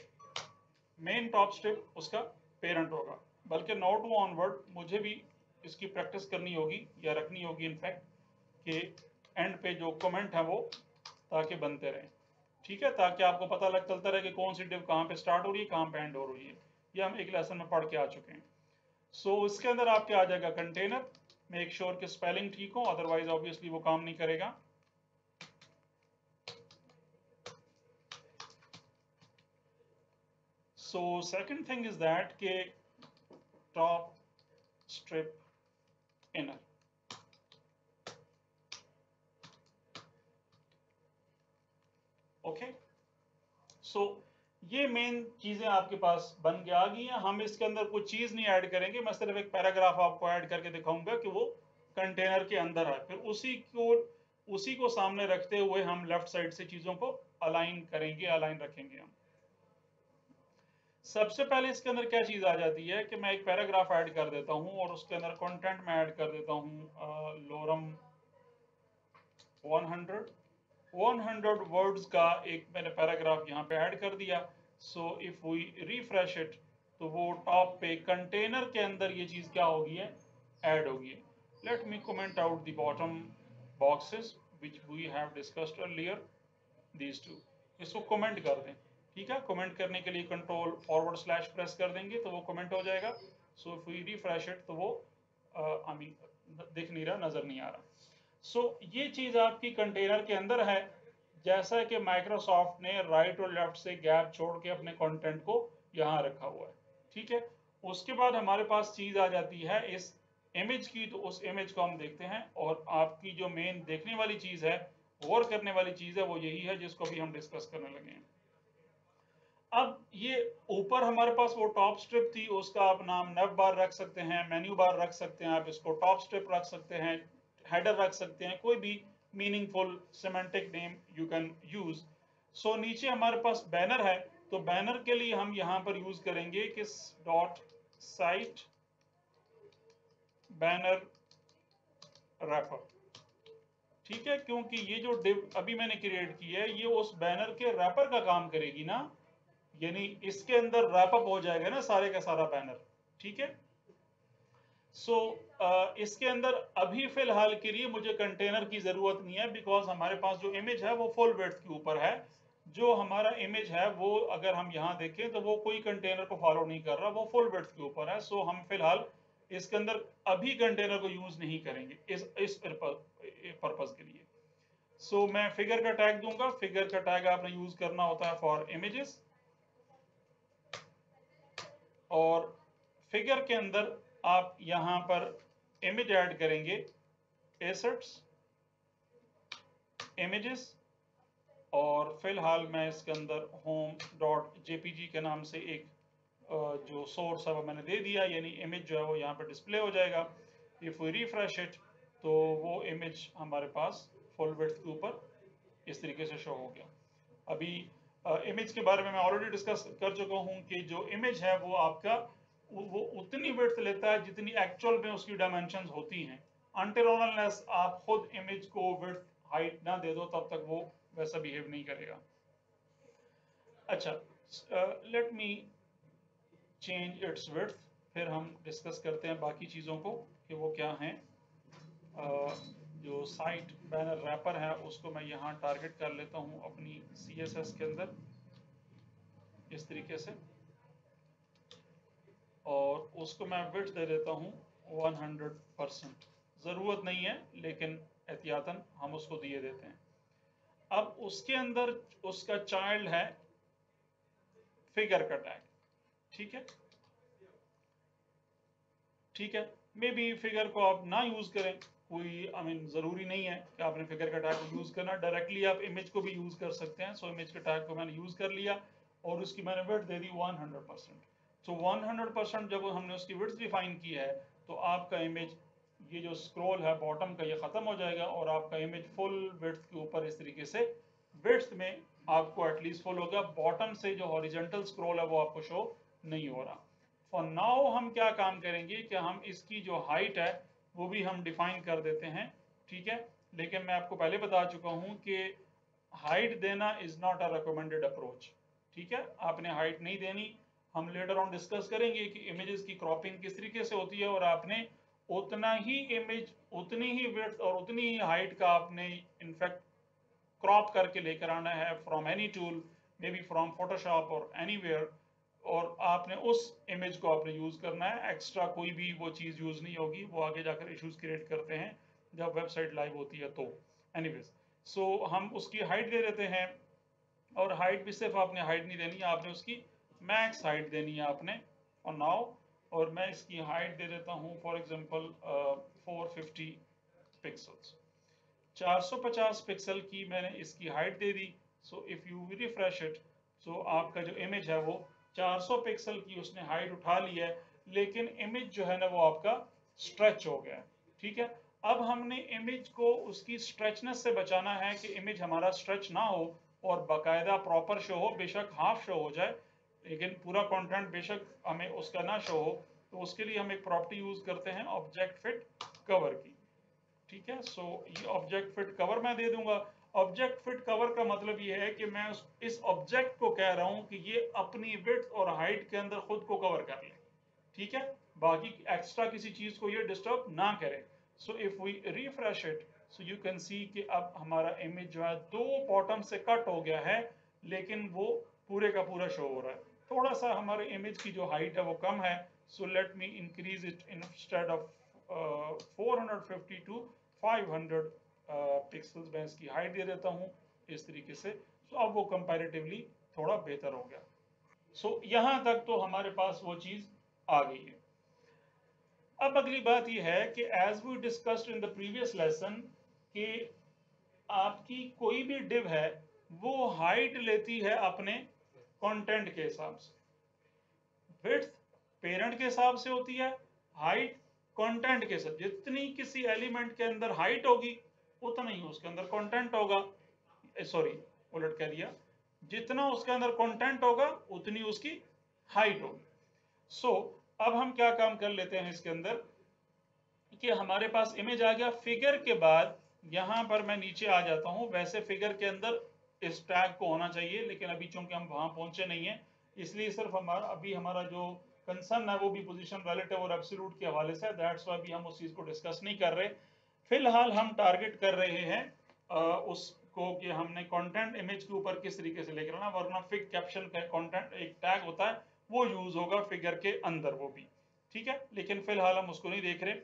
Main top strip उसका पेरेंट होगा, बल्कि नोट टू ऑनवर्ड मुझे भी इसकी प्रैक्टिस करनी होगी या रखनी होगी इनफैक्ट, कि एंड पे जो कमेंट है वो ताकि बनते रहें. ठीक है, ताकि आपको पता लग चलता रहे कि कौन सी डिव कहाँ पे स्टार्ट हो रही है, कहाँ पे एंड हो रही है. ये हम एक लेसन में पढ़ के आ चुके हैं. सो इसके अंदर आपके आ जाएगा कंटेनर. मेक श्योर कि स्पेलिंग ठीक हो, अदरवाइज ऑब्वियसली वो काम नहीं करेगा. So second thing is that के टॉप स्ट्रिप इनर. ओके, सो ये मेन चीजें आपके पास बन के आ गई हैं. हम इसके अंदर कुछ चीज नहीं ऐड करेंगे, मैं सिर्फ एक पैराग्राफ आपको ऐड करके दिखाऊंगा कि वो कंटेनर के अंदर है. फिर उसी को सामने रखते हुए हम लेफ्ट साइड से चीजों को अलाइन करेंगे, अलाइन रखेंगे हम. सबसे पहले इसके अंदर क्या चीज आ जाती है कि मैं एक पैराग्राफ ऐड कर देता हूं और उसके अंदर कंटेंट में ऐड कर देता हूं लोरम 100 वर्ड्स का एक मैंने पैराग्राफ यहाँ पे ऐड कर दिया. So if we refresh it, तो वो टॉप पे कंटेनर के अंदर ये चीज क्या होगी है, ऐड होगी। Let me comment out the bottom boxes which we have discussed earlier, these two. इसको कमेंट कर दें, ठीक है। कमेंट करने के लिए कंट्रोल फॉरवर्ड स्लैश प्रेस कर देंगे तो वो कमेंट हो जाएगा। So if we refresh it तो वो आई मीन दिख नहीं रहा, नजर नहीं आ रहा। सो ये चीज आपकी कंटेनर के अंदर है, जैसा कि माइक्रोसॉफ्ट ने राइट और लेफ्ट से गैप छोड़ के अपने कंटेंट को यहाँ रखा हुआ है, ठीक है। उसके बाद हमारे पास चीज आ जाती है इस इमेज की, तो उस इमेज को हम देखते हैं। और आपकी जो मेन देखने वाली चीज है, गौर करने वाली चीज है, वो यही है जिसको भी हम डिस्कस करने लगे हैं। अब ये ऊपर हमारे पास वो टॉप स्ट्रिप थी, उसका आप नाम नव बार रख सकते हैं, मेन्यू बार रख सकते हैं, आप इसको टॉप स्ट्रिप रख सकते हैं, हेडर रख सकते हैं, कोई भी meaningful semantic name you can use. So नीचे हमारे पास बैनर है, तो बैनर के लिए हम यहां पर यूज करेंगे किस डॉट साइट बैनर रैपर, ठीक है। क्योंकि ये जो डिव अभी मैंने क्रिएट की है, ये उस बैनर के रैपर का काम करेगी ना, यानी इसके अंदर रैपअप हो जाएगा ना सारे का सारा बैनर, ठीक है। सो इसके अंदर अभी फिलहाल के लिए मुझे कंटेनर की जरूरत नहीं है, बिकॉज हमारे पास जो इमेज है वो फुल विड्थ के ऊपर है। जो हमारा इमेज है वो अगर हम यहाँ देखें तो वो कोई कंटेनर को फॉलो नहीं कर रहा, वो फुल विड्थ के ऊपर है। सो हम फिलहाल इसके अंदर अभी कंटेनर को यूज नहीं करेंगे इस पर्पज के लिए। सो मैं फिगर का टैग दूंगा। फिगर का टैग आपने यूज करना होता है फॉर इमेजेस, और फिगर के अंदर आप यहां पर इमेज ऐड करेंगे, एसेट्स इमेजेस, और फिलहाल मैं इसके अंदर होम डॉट जेपीजी के नाम से एक जो सोर्स है वो मैंने दे दिया, यानी इमेज जो है वो यहाँ पर डिस्प्ले हो जाएगा। इफ वी रिफ्रेश इट तो वो इमेज हमारे पास फुल विड्थ के ऊपर इस तरीके से शो हो गया। अभी इमेज के बारे में मैं ऑलरेडी डिस्कस कर चुका हूं कि जो इमेज है वो आपका वो उतनी विड्थ लेता है जितनी एक्चुअल में उसकी डायमेंशंस होती हैं। अनटिल और अनलेस आप खुद इमेज को विड्थ हाइट ना दे दो तब तक वो वैसा बिहेव नहीं करेगा। अच्छा, let me change it's width, फिर हम डिस्कस करते हैं बाकी चीज़ों को कि वो क्या हैं। जो साइट बैनर रैपर है उसको मैं यहाँ टारगेट कर लेता हूँ अपनी CSS के अंदर इस तरीके से, और उसको मैं विड्थ दे देता हूँ 100%। ज़रूरत नहीं है लेकिन एहतियातन हम उसको दिए देते हैं। अब उसके अंदर उसका चाइल्ड है फिगर का टैग, ठीक है। ठीक है, मे बी फिगर को आप ना यूज करें, कोई आई मीन जरूरी नहीं है कि आपने फिगर का टैग को यूज करना, डायरेक्टली आप इमेज को भी यूज कर सकते हैं। सो इमेज के टैग को मैंने यूज कर लिया और उसकी मैंने विड्थ दे दी 100%। तो 100% जब हमने उसकी विड्थ डिफाइन की है तो आपका इमेज ये जो स्क्रॉल है बॉटम का ये खत्म हो जाएगा और आपका इमेज फुल विड्थ के ऊपर इस तरीके से विड्थ में आपको एटलीस्ट फुल होगा। बॉटम से जो हॉरिजॉन्टल स्क्रॉल है वो आपको शो नहीं हो रहा। फॉर नाउ हम क्या काम करेंगे कि हम इसकी जो हाइट है वो भी हम डिफाइन कर देते हैं, ठीक है। लेकिन मैं आपको पहले बता चुका हूं कि हाइट देना is not a recommended approach, ठीक है। आपने हाइट नहीं देनी। हम लेटर ऑन डिस्कस करेंगे कि इमेजेस की क्रॉपिंग किस तरीके से होती है, और आपने उतना ही इमेज, उतनी ही विड्थ और उतनी ही हाइट का आपने इनफैक्ट क्रॉप करके लेकर आना है from any tool, may be from Photoshop और एनीवेयर, और आपने उस इमेज को आपने यूज करना है। एक्स्ट्रा कोई भी वो चीज यूज नहीं होगी, वो आगे जाकर इश्यूज क्रिएट करते हैं जब वेबसाइट लाइव होती है तो। एनीवेज, सो हम उसकी हाइट दे देते हैं, और हाइट भी सिर्फ आपने हाइट नहीं देनी है, आपने उसकी मैक्स हाइट देनी है आपने और नाउ। और मैं इसकी हाइट दे देता हूँ फॉर एग्जांपल 450 पिक्सल्स, 450 पिक्सल की मैंने इसकी हाइट दे दी। So if you refresh it, so आपका जो इमेज है वो 400 पिक्सल की उसने हाइट उठा ली है, लेकिन इमेज जो है ना वो आपका स्ट्रेच हो गया, ठीक है। अब हमने इमेज को उसकी स्ट्रेचनेस से बचाना है कि इमेज हमारा स्ट्रेच ना हो और बाकायदा प्रॉपर शो हो, बेशक हाफ शो हो जाए लेकिन पूरा कंटेंट बेशक हमें उसका ना शो हो। तो उसके लिए हम एक प्रॉपर्टी यूज करते हैं ऑब्जेक्ट फिट कवर की, ठीक है। सो ये ऑब्जेक्ट फिट कवर मैं दे दूंगा। ऑब्जेक्ट फिट कवर का मतलब ये है कि मैं इस ऑब्जेक्ट को कह रहा हूं कि ये अपनी विड्थ और हाइट के अंदर खुद को कवर कर ले, ठीक है। बाकी एक्स्ट्रा किसी चीज को ये डिस्टर्ब ना करे। So if we refresh it, so you can see कि अब हमारा इमेज जो है दो बॉटम से कट हो गया है, लेकिन वो पूरे का पूरा शो हो रहा है। थोड़ा सा हमारे इमेज की जो हाइट है वो कम है, so let me increase it instead of 450 to 500 pixels. मैं इसकी हाइट दे देता हूँ इस तरीके से। सो अब वो कंपैरेटिवली थोड़ा बेहतर हो गया। सो यहाँ तक तो हमारे पास वो चीज आ गई है। अब अगली बात यह है कि as we discussed in the previous lesson कि आपकी कोई भी डिव है वो हाइट लेती है अपने कंटेंट के हिसाब से। विड्थ पेरेंट के हिसाब से होती है, हाइट कंटेंट के साथ। जितनी किसी एलिमेंट के अंदर हाइट होगी उतना ही उसके अंदर कंटेंट होगा। सॉरी, उलट कह दिया, जितना उसके अंदर कंटेंट होगा उतनी उसकी हाइट होगी। सो अब हम क्या काम कर लेते हैं इसके अंदर कि हमारे पास इमेज आ गया। फिगर के बाद यहां पर मैं नीचे आ जाता हूं। वैसे फिगर के अंदर इस टैग को होना चाहिए, लेकिन अभी चूंकि हम वहां पहुंचे नहीं है, इसलिए सिर्फ हमारा जो कंसर्न है वो भी पोजीशन रिलेटिव और एब्सोल्यूट के हवाले से। दैट्स व्हाई अभी हम उस चीज को डिस्कस नहीं कर रहे। फिलहाल हम टारगेट कर रहे हैं उसको कि हमने कंटेंट इमेज के ऊपर किस तरीके से लेकर आना, वरना फिग कैप्शन का कंटेंट एक टैग होता है वो यूज होगा फिगर के अंदर, वो भी ठीक है, लेकिन फिलहाल हम उसको नहीं देख रहे।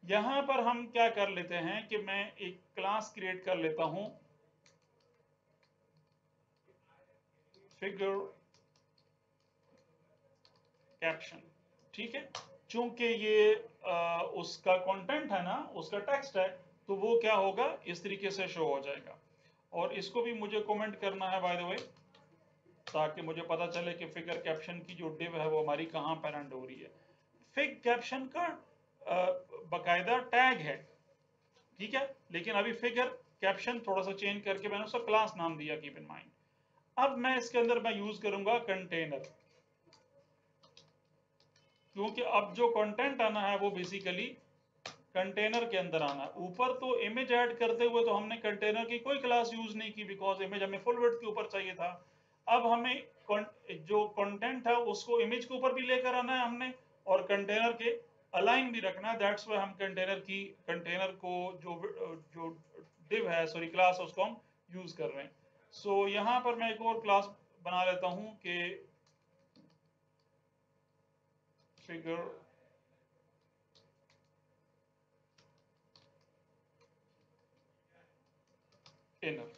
यहां पर हम क्या कर लेते हैं कि मैं एक क्लास क्रिएट कर लेता हूं फिगर कैप्शन। ठीक है, चूंकि ये उसका कंटेंट है ना, उसका टेक्स्ट है, तो वो क्या होगा इस तरीके से शो हो जाएगा। और इसको भी मुझे कमेंट करना है बाय द वे, ताकि मुझे पता चले कि फिगर कैप्शन की जो डिव है वो हमारी कहां पेरेंट हो रही है। फिग कैप्शन का बाकायदा टैग है, ठीक है, लेकिन अभी फिगर कैप्शन थोड़ा सा चेंज करके मैंने उसका क्लास नाम दिया, कीप इन माइंड। अब मैं इसके अंदर मैं यूज करूंगा कंटेनर, क्योंकि अब जो कंटेंट आना है वो बेसिकली कंटेनर के अंदर आना है। ऊपर तो इमेज ऐड करते हुए तो हमने कंटेनर की कोई क्लास यूज नहीं की, बिकॉज इमेज हमें फुल विड्थ के ऊपर चाहिए था। अब हमें जो कंटेंट है उसको इमेज के ऊपर भी लेकर आना है हमने, और कंटेनर के अलाइन भी रखना है। दैट्स व्हाई हम कंटेनर को जो जो डिव है, सॉरी क्लास, उसको हम यूज कर रहे हैं। सो यहाँ पर मैं एक और क्लास बना लेता हूं कि figure inner.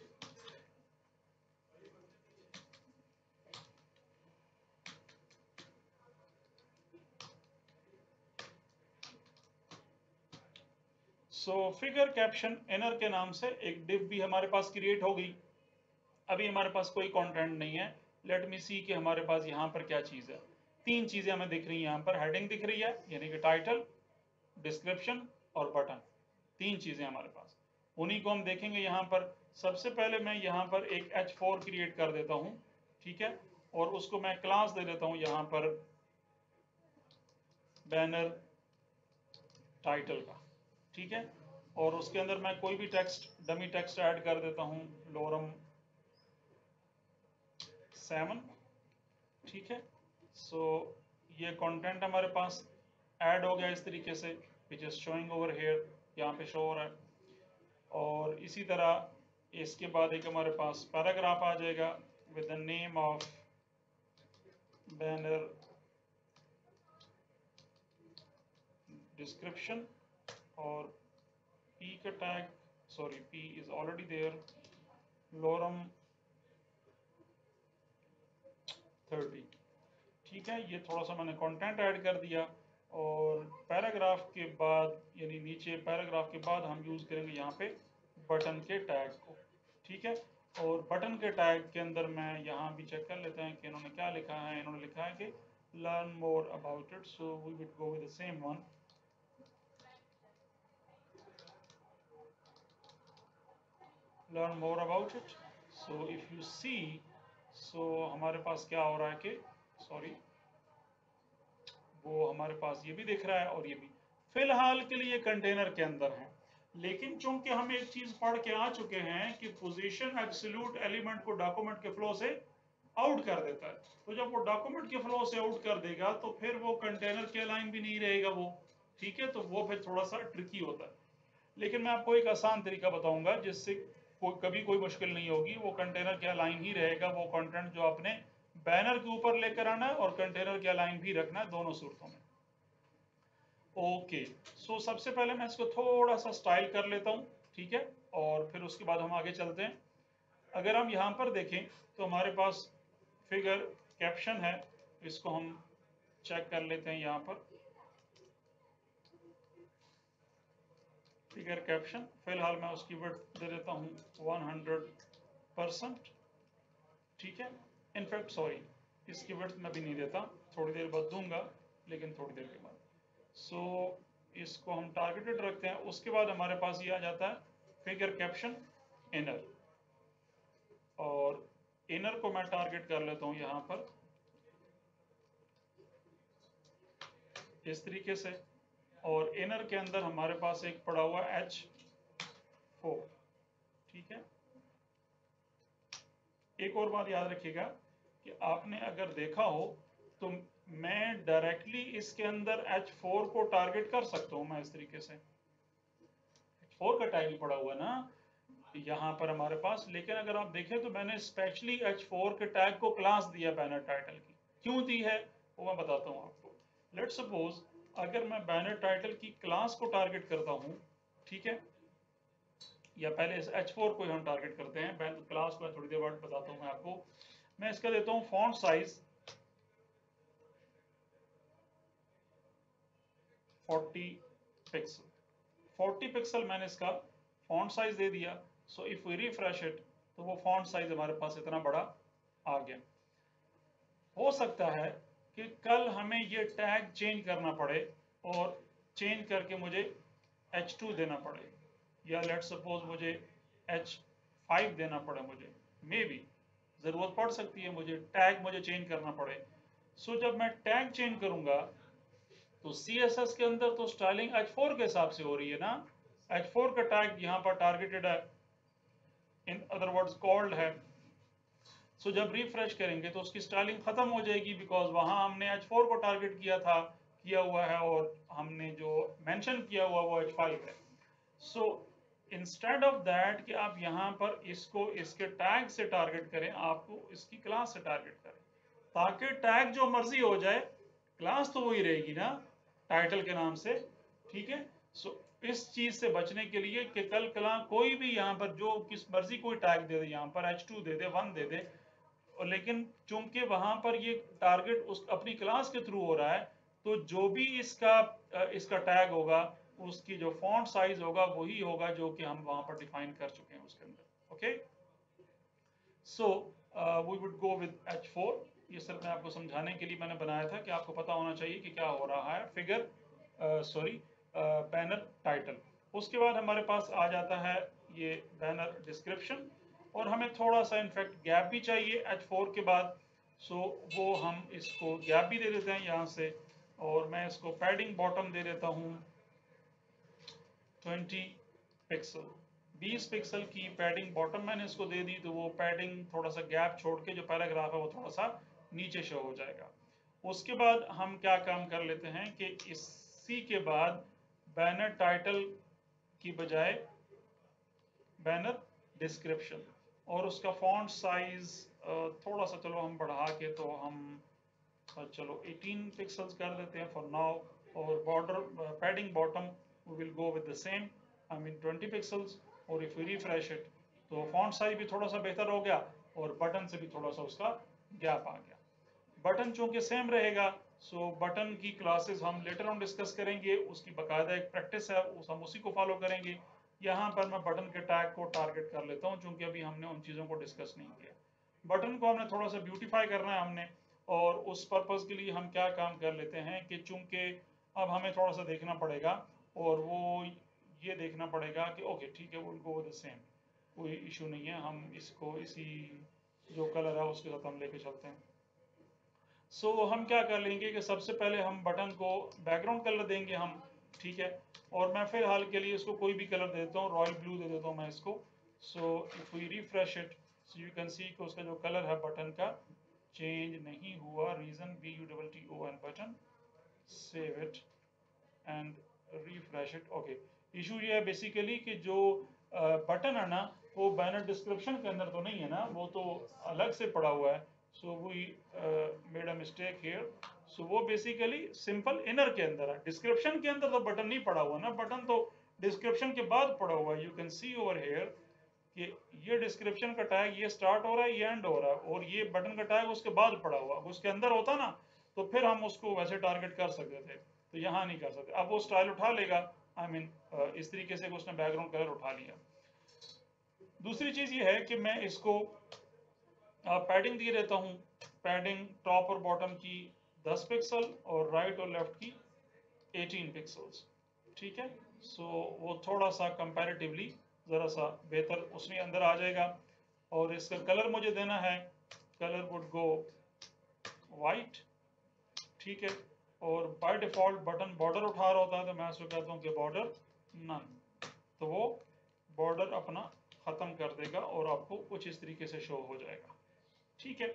So figure caption inner के नाम से एक डिव भी हमारे पास क्रिएट हो गई। अभी हमारे पास कोई कंटेंट नहीं है। लेट मी सी कि हमारे पास यहाँ पर क्या चीज़ है। तीन चीज़ें हमें दिख रही हैं यहाँ पर। हेडिंग दिख रही है, यानी कि टाइटल, डिस्क्रिप्शन और बटन। तीन चीज़ें हमारे पास, उन्हीं को हम देखेंगे यहाँ पर। सबसे पहले मैं यहाँ पर एक H4 क्रिएट कर देता हूँ, ठीक है, और उसको मैं क्लास दे देता हूँ यहाँ पर बैनर टाइटल का, ठीक है। और उसके अंदर मैं कोई भी टेक्स्ट, डमी टेक्स्ट ऐड कर देता हूँ, लोरम 7, ठीक है। सो ये कंटेंट हमारे पास ऐड हो गया इस तरीके से, which is showing over here, यहाँ पे शो हो रहा है। और इसी तरह इसके बाद एक हमारे पास पैराग्राफ आ जाएगा with the name of banner description, और पी का tag, sorry P is already there, lorem 30, ठीक है। ये थोड़ा सा मैंने कंटेंट ऐड कर दिया। और पैराग्राफ के बाद, यानी नीचे पैराग्राफ के बाद हम यूज करेंगे यहाँ पे बटन के टैग को, ठीक है। और बटन के टैग के अंदर मैं यहाँ भी चेक कर लेते हैं कि इन्होंने क्या लिखा है। इन्होंने लिखा है कि learn more about it, so we will go with the same one. Learn more about it. So if you see, so हमारे पास क्या हो रहा है कि, सॉरी, वो हमारे पास ये भी दिख रहा है और ये भी। फिलहाल के लिए कंटेनर के अंदर है, लेकिन चूंकि हम एक चीज पढ़ के आ चुके हैं कि पोजीशन एब्सोल्यूट एलिमेंट को डॉक्यूमेंट के फ्लो से आउट कर देता है। तो जब वो डॉक्यूमेंट के फ्लो से आउट कर देगा तो फिर वो कंटेनर के अलाइन भी नहीं रहेगा वो, ठीक है, तो वो फिर थोड़ा सा ट्रिकी होता है। लेकिन मैं आपको एक आसान तरीका बताऊंगा जिससे कभी कोई मुश्किल नहीं होगी, वो कंटेनर के अलाइन ही रहेगा वो कंटेंट जो आपने बैनर के ऊपर लेकर आना है और कंटेनर के अलाइन भी रखना है, दोनों सूरतों में। ओके, सो सबसे पहले मैं इसको थोड़ा सा स्टाइल कर लेता हूँ, ठीक है, और फिर उसके बाद हम आगे चलते हैं। अगर हम यहाँ पर देखें तो हमारे पास फिगर कैप्शन है, इसको हम चेक कर लेते हैं। यहाँ पर फिगर कैप्शन, फिलहाल मैं उसकी विड्थ दे देता हूँ 100%, ठीक है। इनफैक्ट सॉरी, इसकी विड्थ मैं भी नहीं देता, थोड़ी देर बाद दूंगा, लेकिन थोड़ी देर के बाद। सो इसको हम टारगेटेड रखते हैं। उसके बाद हमारे पास ये आ जाता है फिगर कैप्शन इनर, और इनर को मैं टारगेट कर लेता हूँ यहाँ पर इस तरीके से, और इनर के अंदर हमारे पास एक पड़ा हुआ H4, ठीक है। एक और बात याद रखिएगा कि आपने अगर देखा हो तो मैं डायरेक्टली इसके अंदर H4 को टारगेट कर सकता हूं, मैं इस तरीके से, H4 का टैग पड़ा हुआ ना यहाँ पर हमारे पास। लेकिन अगर आप देखें तो मैंने स्पेशली H4 के टैग को क्लास दिया बैनर टाइटल की। क्यों दी है वो मैं बताता हूँ आपको। लेट्स सपोज अगर मैं बैनर टाइटल की क्लास को टारगेट करता हूँ, ठीक है, या पहले इस H4 को हम टारगेट करते हैं, बैनर क्लास को थोड़ी देर बाद बताता हूँ मैं आपको। मैं इसका देता हूँ फॉन्ट साइज 40 पिक्सल, 40 पिक्सल मैंने इसका फॉन्ट साइज दे दिया। So if we refresh it तो वो फॉन्ट साइज हमारे पास इतना बड़ा आ गया। हो सकता है कि कल हमें ये टैग चेंज करना पड़े और चेंज करके मुझे H2 देना पड़े, या लेट सपोज मुझे H5 देना पड़े, मुझे मे बी ज़रूरत पड़ सकती है, मुझे टैग मुझे चेंज करना पड़े। सो जब मैं टैग चेंज करूंगा तो CSS के अंदर तो स्टाइलिंग H4 के हिसाब से हो रही है ना, H4 का टैग यहाँ पर टारगेटेड है, इन अदर वर्ड्स कॉल्ड है। सो जब रिफ्रेश करेंगे तो उसकी स्टाइलिंग खत्म हो जाएगी, बिकॉज वहां हमने H4 को टारगेट किया हुआ है और हमने जो मेंशन किया हुआ वो H5 है। सो इंस्टेड ऑफ दैट कि आप यहाँ पर इसको इसके टैग से टारगेट करें, आपको इसकी क्लास से टारगेट करें, ताकि टैग जो मर्जी हो जाए क्लास तो वही रहेगी ना टाइटल के नाम से, ठीक है। सो इस चीज से बचने के लिए कि कल कला कोई भी यहाँ पर जो किस मर्जी कोई टैग दे दे, यहाँ पर H2 दे दे, 1 दे दे, और लेकिन चूंकि वहां पर ये टारगेट उस अपनी क्लास के थ्रू हो रहा है, तो जो भी इसका टैग होगा उसकी जो फॉन्ट साइज होगा वही होगा जो कि हम वहां पर डिफाइन कर चुके हैं उसके अंदर। Okay, so we would go with H4। ये सिर्फ मैं आपको समझाने के लिए मैंने बनाया था कि आपको पता होना चाहिए कि क्या हो रहा है फिगर बैनर टाइटल। उसके बाद हमारे पास आ जाता है ये बैनर डिस्क्रिप्शन, और हमें थोड़ा सा इनफैक्ट गैप भी चाहिए H4 के बाद। सो वो हम इसको गैप भी दे देते हैं यहाँ से, और मैं इसको पैडिंग बॉटम दे देता हूँ 20 पिक्सल, 20 पिक्सल की पैडिंग बॉटम मैंने इसको दे दी, तो वो पैडिंग थोड़ा सा गैप छोड़ के जो पैराग्राफ है वो थोड़ा सा नीचे शो हो जाएगा। उसके बाद हम क्या काम कर लेते हैं कि इसी के बाद बैनर टाइटल की बजाय बैनर डिस्क्रिप्शन, और उसका फॉन्ट साइज थोड़ा सा चलो हम बढ़ा के, तो हम चलो 18 पिक्सल्स कर देते हैं फॉर नाउ। और border padding bottom we will go with the same, I mean 20 pixels. और इफ यू रिफ्रेश इट तो फॉन्ट साइज भी थोड़ा सा बेहतर हो गया, और बटन से भी थोड़ा सा उसका गैप आ गया। बटन चूंकि सेम रहेगा, सो बटन की क्लासेस हम लेटर ऑन डिस्कस करेंगे, उसकी बाकायदा एक प्रैक्टिस है, हम उसी को फॉलो करेंगे। यहाँ पर मैं बटन के टैग को टारगेट कर लेता हूँ, चूंकि अभी हमने उन चीज़ों को डिस्कस नहीं किया। बटन को हमने थोड़ा सा ब्यूटीफाई करना है हमने, और उस पर्पज़ के लिए हम क्या काम कर लेते हैं कि चूंकि अब हमें थोड़ा सा देखना पड़ेगा, और वो ये देखना पड़ेगा कि ओके ठीक है, उनको वो द सेम, कोई इशू नहीं है, हम इसको इसी जो कलर है उसके साथ हम लेके चलते हैं। सो हम क्या कर लेंगे कि सबसे पहले हम बटन को बैकग्राउंड कलर देंगे हम, ठीक है, और मैं फिलहाल के लिए इसको कोई भी कलर दे देता हूँ, रॉयल ब्लू दे देता हूँ मैं इसको। So if we refresh it, so you can see कि उसका जो कलर है बटन का चेंज नहीं हुआ, reason BUTTON button, save it and refresh it. Okay, issue ये है बेसिकली कि जो बटन है ना वो बैनर डिस्क्रिप्शन के अंदर तो नहीं है ना, वो तो अलग से पड़ा हुआ है। So we made a mistake here. So वो बेसिकली सिंपल इनर के अंदर है, डिस्क्रिप्शन के अंदर तो बटन नहीं पड़ा हुआ ना, बटन तो डिस्क्रिप्शन के बाद पड़ा हुआ है। You can C over here कि ये डिस्क्रिप्शन का टैग ये स्टार्ट हो रहा है, ये एंड हो रहा है, और ये बटन का टैग उसके बाद पड़ा हुआ। उसके अंदर होता ना तो फिर हम उसको वैसे टारगेट कर सकते थे, तो यहाँ नहीं कर सकते। अब वो स्टाइल उठा लेगा, आई मीन इस तरीके से उसने बैकग्राउंड कलर उठा लिया। दूसरी चीज ये है कि मैं इसको पैडिंग दे देता हूँ। पैडिंग टॉप और बॉटम की 10 पिक्सल और राइट और लेफ्ट की 18 पिक्सल्स, ठीक है। सो वो थोड़ा सा कंपैरेटिवली ज़रा सा बेहतर उसमें अंदर आ जाएगा। और इसका कलर मुझे देना है, कलर वुड गो वाइट, ठीक है। और बाय डिफॉल्ट बटन बॉर्डर उठा रहा होता है, तो मैं उसको कहता हूँ कि बॉर्डर नन, तो वो बॉर्डर अपना ख़त्म कर देगा और आपको कुछ इस तरीके से शो हो जाएगा, ठीक है।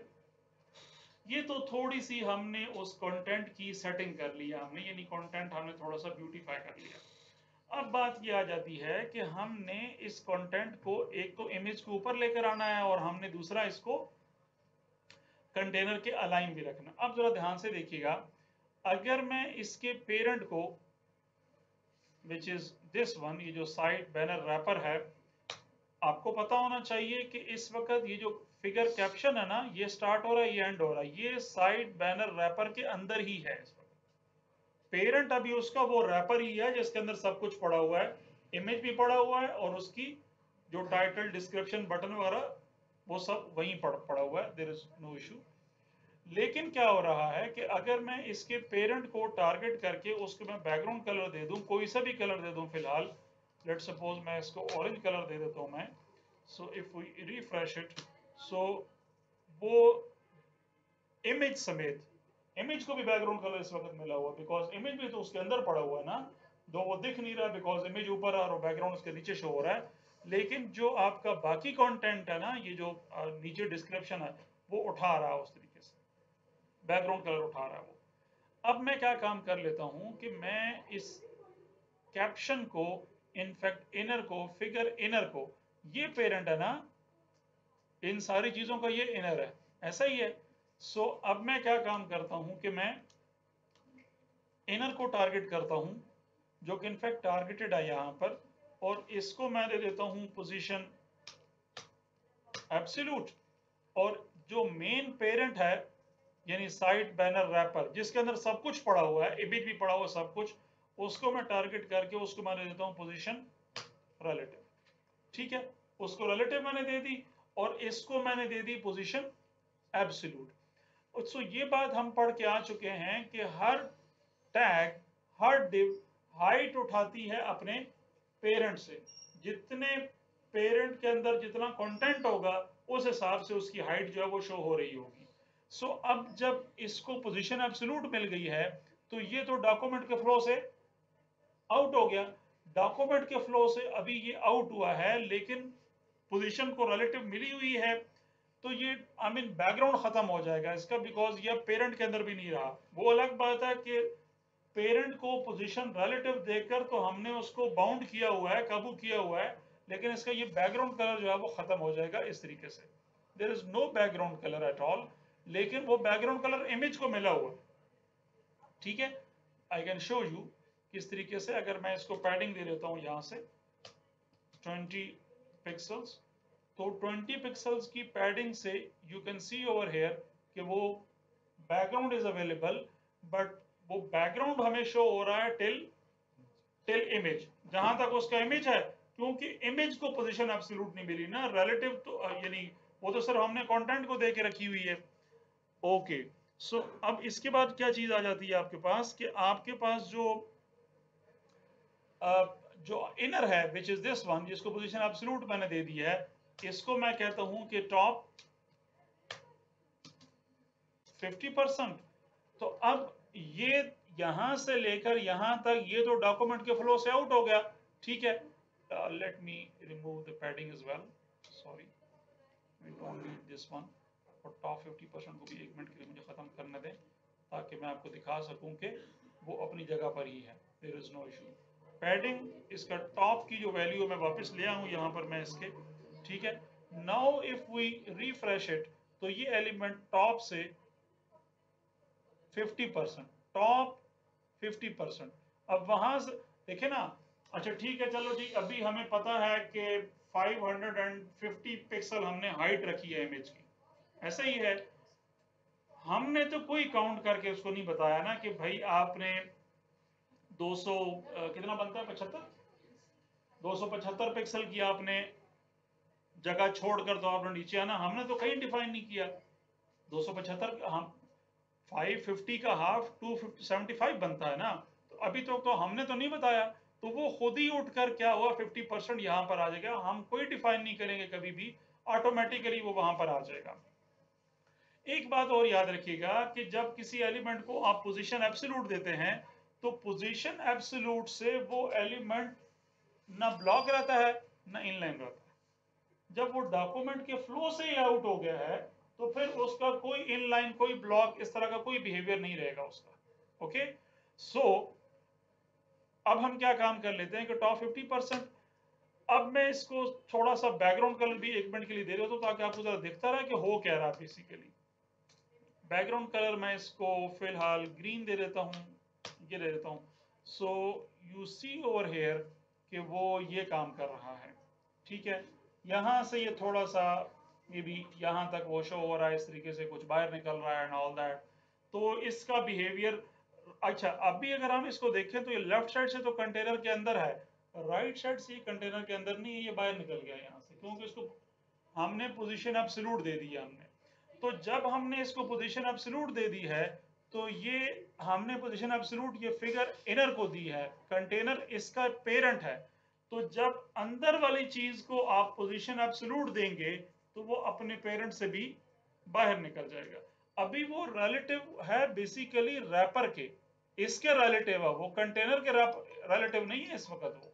ये तो थोड़ी सी हमने उस कंटेंट की सेटिंग कर लिया हमने, यानी कंटेंट हमने थोड़ा सा ब्यूटीफाई कर लिया। अब बात ये आ जाती है कि हमने इस कंटेंट को एक तो इमेज के ऊपर लेकर आना है और हमने दूसरा इसको कंटेनर के अलाइन भी रखना। अब जरा ध्यान से देखिएगा, अगर मैं इसके पेरेंट को विच इज दिस वन, ये जो साइड बैनर रैपर है, आपको पता होना चाहिए कि इस वक्त ये जो फिगर कैप्शन है ना, ये स्टार्ट हो रहा है, ये एंड हो रहा है, ये साइड बैनर रैपर के अंदर ही है। इस वक्त पेरेंट अभी उसका वो रैपर ही है जिसके अंदर सब कुछ पड़ा हुआ है, इमेज भी पड़ा हुआ है और उसकी जो टाइटल डिस्क्रिप्शन बटन वगैरह वो सब वहीं पड़ा हुआ है, देयर इज नो इशू। लेकिन क्या हो रहा है कि अगर मैं इसके पेरेंट को टारगेट करके उसको मैं बैकग्राउंड कलर दे दूं, कोई सा भी कलर दे दूं, फिलहाल लेट सपोज मैं इसको ऑरेंज कलर दे देता हूं मैं। So if we refresh it, so वो इमेज समेत, इमेज को भी बैकग्राउंड कलर इस वक्त मिला हुआ, बिकॉज इमेज भी तो उसके अंदर पड़ा हुआ है ना, दो वो दिख नहीं रहा बिकॉज इमेज ऊपर और बैकग्राउंड उसके नीचे शो हो रहा है। लेकिन जो आपका बाकी कंटेंट है ना, ये जो नीचे डिस्क्रिप्शन है, वो उठा रहा है उस तरीके से, बैकग्राउंड कलर उठा रहा है वो। अब मैं क्या काम कर लेता हूं कि मैं इस कैप्शन को, इनफैक्ट इनर को, फिगर इनर को, ये पेरेंट है ना, इन सारी चीजों का ये इनर है, ऐसा ही है। सो अब मैं क्या काम करता हूं कि मैं इनर को टारगेट करता हूं, जो कि इनफैक्ट टारगेटेड है यहां पर, और इसको मैं दे देता हूं पोजीशन एब्सोल्यूट। और जो मेन पेरेंट है यानी साइड बैनर रैपर जिसके अंदर सब कुछ पड़ा हुआ है, इमेज भी पड़ा हुआ है, सब कुछ, उसको मैं टारगेट करके उसको मैं दे देता हूं पोजीशन रिलेटिव, ठीक है। उसको रिलेटिव मैंने दे दी और इसको मैंने दे दी पोजीशन एब्सोल्यूट। सो ये बात हम पढ़ के आ चुके हैं कि हर टैग, हर डिव हाइट उठाती है अपने पेरेंट से, जितने पेरेंट के अंदर जितना कंटेंट होगा उस हिसाब से उसकी हाइट जो है वो शो हो रही होगी। सो अब जब इसको पोजीशन एब्सोल्यूट मिल गई है तो ये तो डॉक्यूमेंट के फ्लो से आउट हो गया, डॉक्यूमेंट के फ्लो से अभी ये आउट हुआ है, लेकिन पोजीशन को रिलेटिव मिली हुई है, तो ये आई मीन बैकग्राउंड खत्म हो जाएगा इसका, बिकॉज ये पेरेंट के अंदर भी नहीं रहा। वो अलग बात है कि पेरेंट को पोजीशन रिलेटिव देकर तो हमने उसको बाउंड किया हुआ है, काबू किया हुआ है, लेकिन इसका ये बैकग्राउंड कलर जो है वो खत्म हो जाएगा इस तरीके से। There is no background colour at all, लेकिन वो बैकग्राउंड कलर इमेज को मिला हुआ, ठीक है। आई कैन शो यू किस तरीके से, अगर मैं इसको पैडिंग दे देता हूं यहां से 20 पिक्सल्स, तो 20 पिक्सल्स की पैडिंग से you can C over here कि वो बैकग्राउंड इज अवेलेबल, बट वो बैकग्राउंड हमें शो हो रहा है टिल इमेज, जहां तक उसका इमेज है, क्योंकि इमेज को पोजीशन एब्सोल्यूट नहीं मिली ना, रिलेटिव तो यानी वो तो सिर्फ हमने कंटेंट को दे के रखी हुई है। ओके, सो अब इसके बाद क्या चीज आ जाती है आपके पास कि आपके पास जो इनर है विच इज दिस वन, जिसको पोजीशन एब्सोल्यूट मैंने दे दी है, इसको मैं कहता हूं कि टॉप 50%। तो अब ये यहां से लेकर यहां तक ये तो डॉक्यूमेंट के फ्लो से आउट हो गया, ठीक है। Let me remove the padding as well, sorry, we don't need this one. और टॉप 50% को भी 1 मिनट के लिए मुझे ख़त्म करने दें ताकि मैं आपको दिखा सकूं कि वो अपनी जगह पर ही है, there is no issue. Padding इसका टॉप की जो वैल्यू मैं वापस ले आऊँ यहाँ पर मैं इसके, ठीक है। Now if we refresh it तो ये एलिमेंट टॉप से 50%, टॉप 50%। अब वहां से देखे ना, अच्छा ठीक है चलो जी, अभी हमें पता है कि 550 पिक्सल हमने हाइट रखी है इमेज की, ऐसा ही है। हमने तो कोई काउंट करके उसको नहीं बताया ना कि भाई आपने 200 कितना बनता है 75, 275 पिक्सल की आपने जगह छोड़कर तो आपने नीचे आना, हमने तो कहीं डिफाइन नहीं किया। 275 हम 550 का हाफ 275 बनता है ना, तो अभी तो हमने तो नहीं बताया, तो वो खुद ही उठकर क्या हुआ 50% यहाँ पर आ जाएगा, हम कोई डिफाइन नहीं करेंगे कभी भी, ऑटोमेटिकली वो वहां पर आ जाएगा। एक बात और याद रखिएगा कि जब किसी एलिमेंट को आप पोजीशन एब्सोल्यूट देते हैं तो पोजीशन एब्सोल्यूट से वो एलिमेंट ना ब्लॉक रहता है ना इनलाइन रहता है। जब वो डॉक्यूमेंट के फ्लो से ही आउट हो गया है तो फिर उसका कोई इनलाइन कोई ब्लॉक इस तरह का कोई बिहेवियर नहीं रहेगा उसका। ओके, सो अब हम क्या काम कर लेते हैं कि टॉप 50%, अब मैं इसको थोड़ा सा बैकग्राउंड कलर भी 1 मिनट के लिए दे रहा हूं ताकि आपको जरा दिखता रहा कि हो क्या रहा बेसिकली। बैकग्राउंड कलर मैं इसको फिलहाल ग्रीन दे देता हूं, ये दे देता हूं। So you see over here कि वो ये काम कर रहा है, ठीक है। यहां से ये थोड़ा सा ये भी यहां तक वो शो हो रहा है, इस तरीके से कुछ बाहर निकल रहा है एंड ऑल दैट, तो इसका बिहेवियर। अच्छा अभी अगर हम इसको देखें तो ये लेफ्ट साइड से तो कंटेनर के अंदर है, राइट साइड से ये कंटेनर के अंदर नहीं है, ये बाहर निकल गया यहाँ से, क्योंकि इसको हमने पोजीशन एब्सोल्यूट दे दी है हमने। तो जब हमने इसको पोजीशन एब्सोल्यूट दे दी है तो ये हमने पोजीशन एब्सोल्यूट ये फिगर इनर को दी है, कंटेनर इसका पेरेंट है, तो जब अंदर वाली चीज को आप पोजीशन एब्सोल्यूट देंगे तो वो अपने पेरेंट से भी बाहर निकल जाएगा। अभी वो रिलेटिव है बेसिकली रैपर के, इसके रिलेटिव है वो, कंटेनर के रिलेटिव नहीं है इस वक्त वो।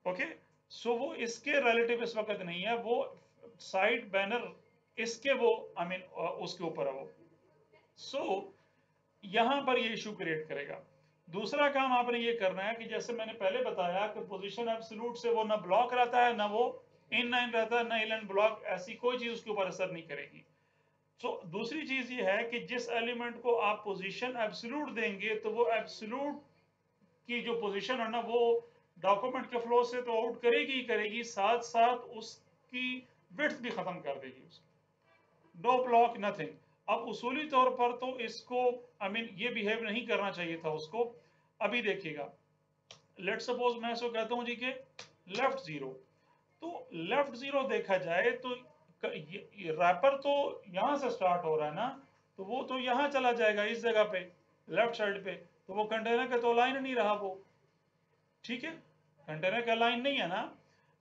ओके, सो वो इसके रिलेटिव इस वक्त नहीं है, वो साइड बैनर इसके वो आई मीन उसके ऊपर है वो। सो यहां पर ये इशू क्रिएट करेगा। दूसरा काम आपने ये करना है कि जैसे मैंने पहले बताया कि पोजीशन एब्सोल्यूट से वो ना ब्लॉक रहता है ना वो इनलाइन रहता है, ना इनलाइन ब्लॉक, ऐसी कोई चीज उसके ऊपर असर नहीं करेगी। सो दूसरी चीज ये है कि जिस एलिमेंट को आप पोजीशन एब्सोल्यूट देंगे तो वो एब्सोल्यूट की जो पोजीशन है ना वो डॉक्यूमेंट के फ्लो से तो आउट करेगी ही करेगी, साथ साथ उसकी विड्थ भी खत्म कर देगी उसकी, नो ब्लॉक नथिंग। अब उसूली तौर पर तो इसको आई मीन ये बिहेव नहीं करना चाहिए था उसको। अभी देखिएगा, लेट सपोज मैं इसको कहता हूं जी के लेफ्ट जीरो, तो लेफ्ट जीरो देखा जाए तो रैपर तो यहां से स्टार्ट हो रहा है ना, तो वो तो यहां चला जाएगा इस जगह पे लेफ्ट साइड पे, तो वो कंटेनर का तो लाइन नहीं रहा वो, ठीक है, कंटेनर का लाइन नहीं है ना।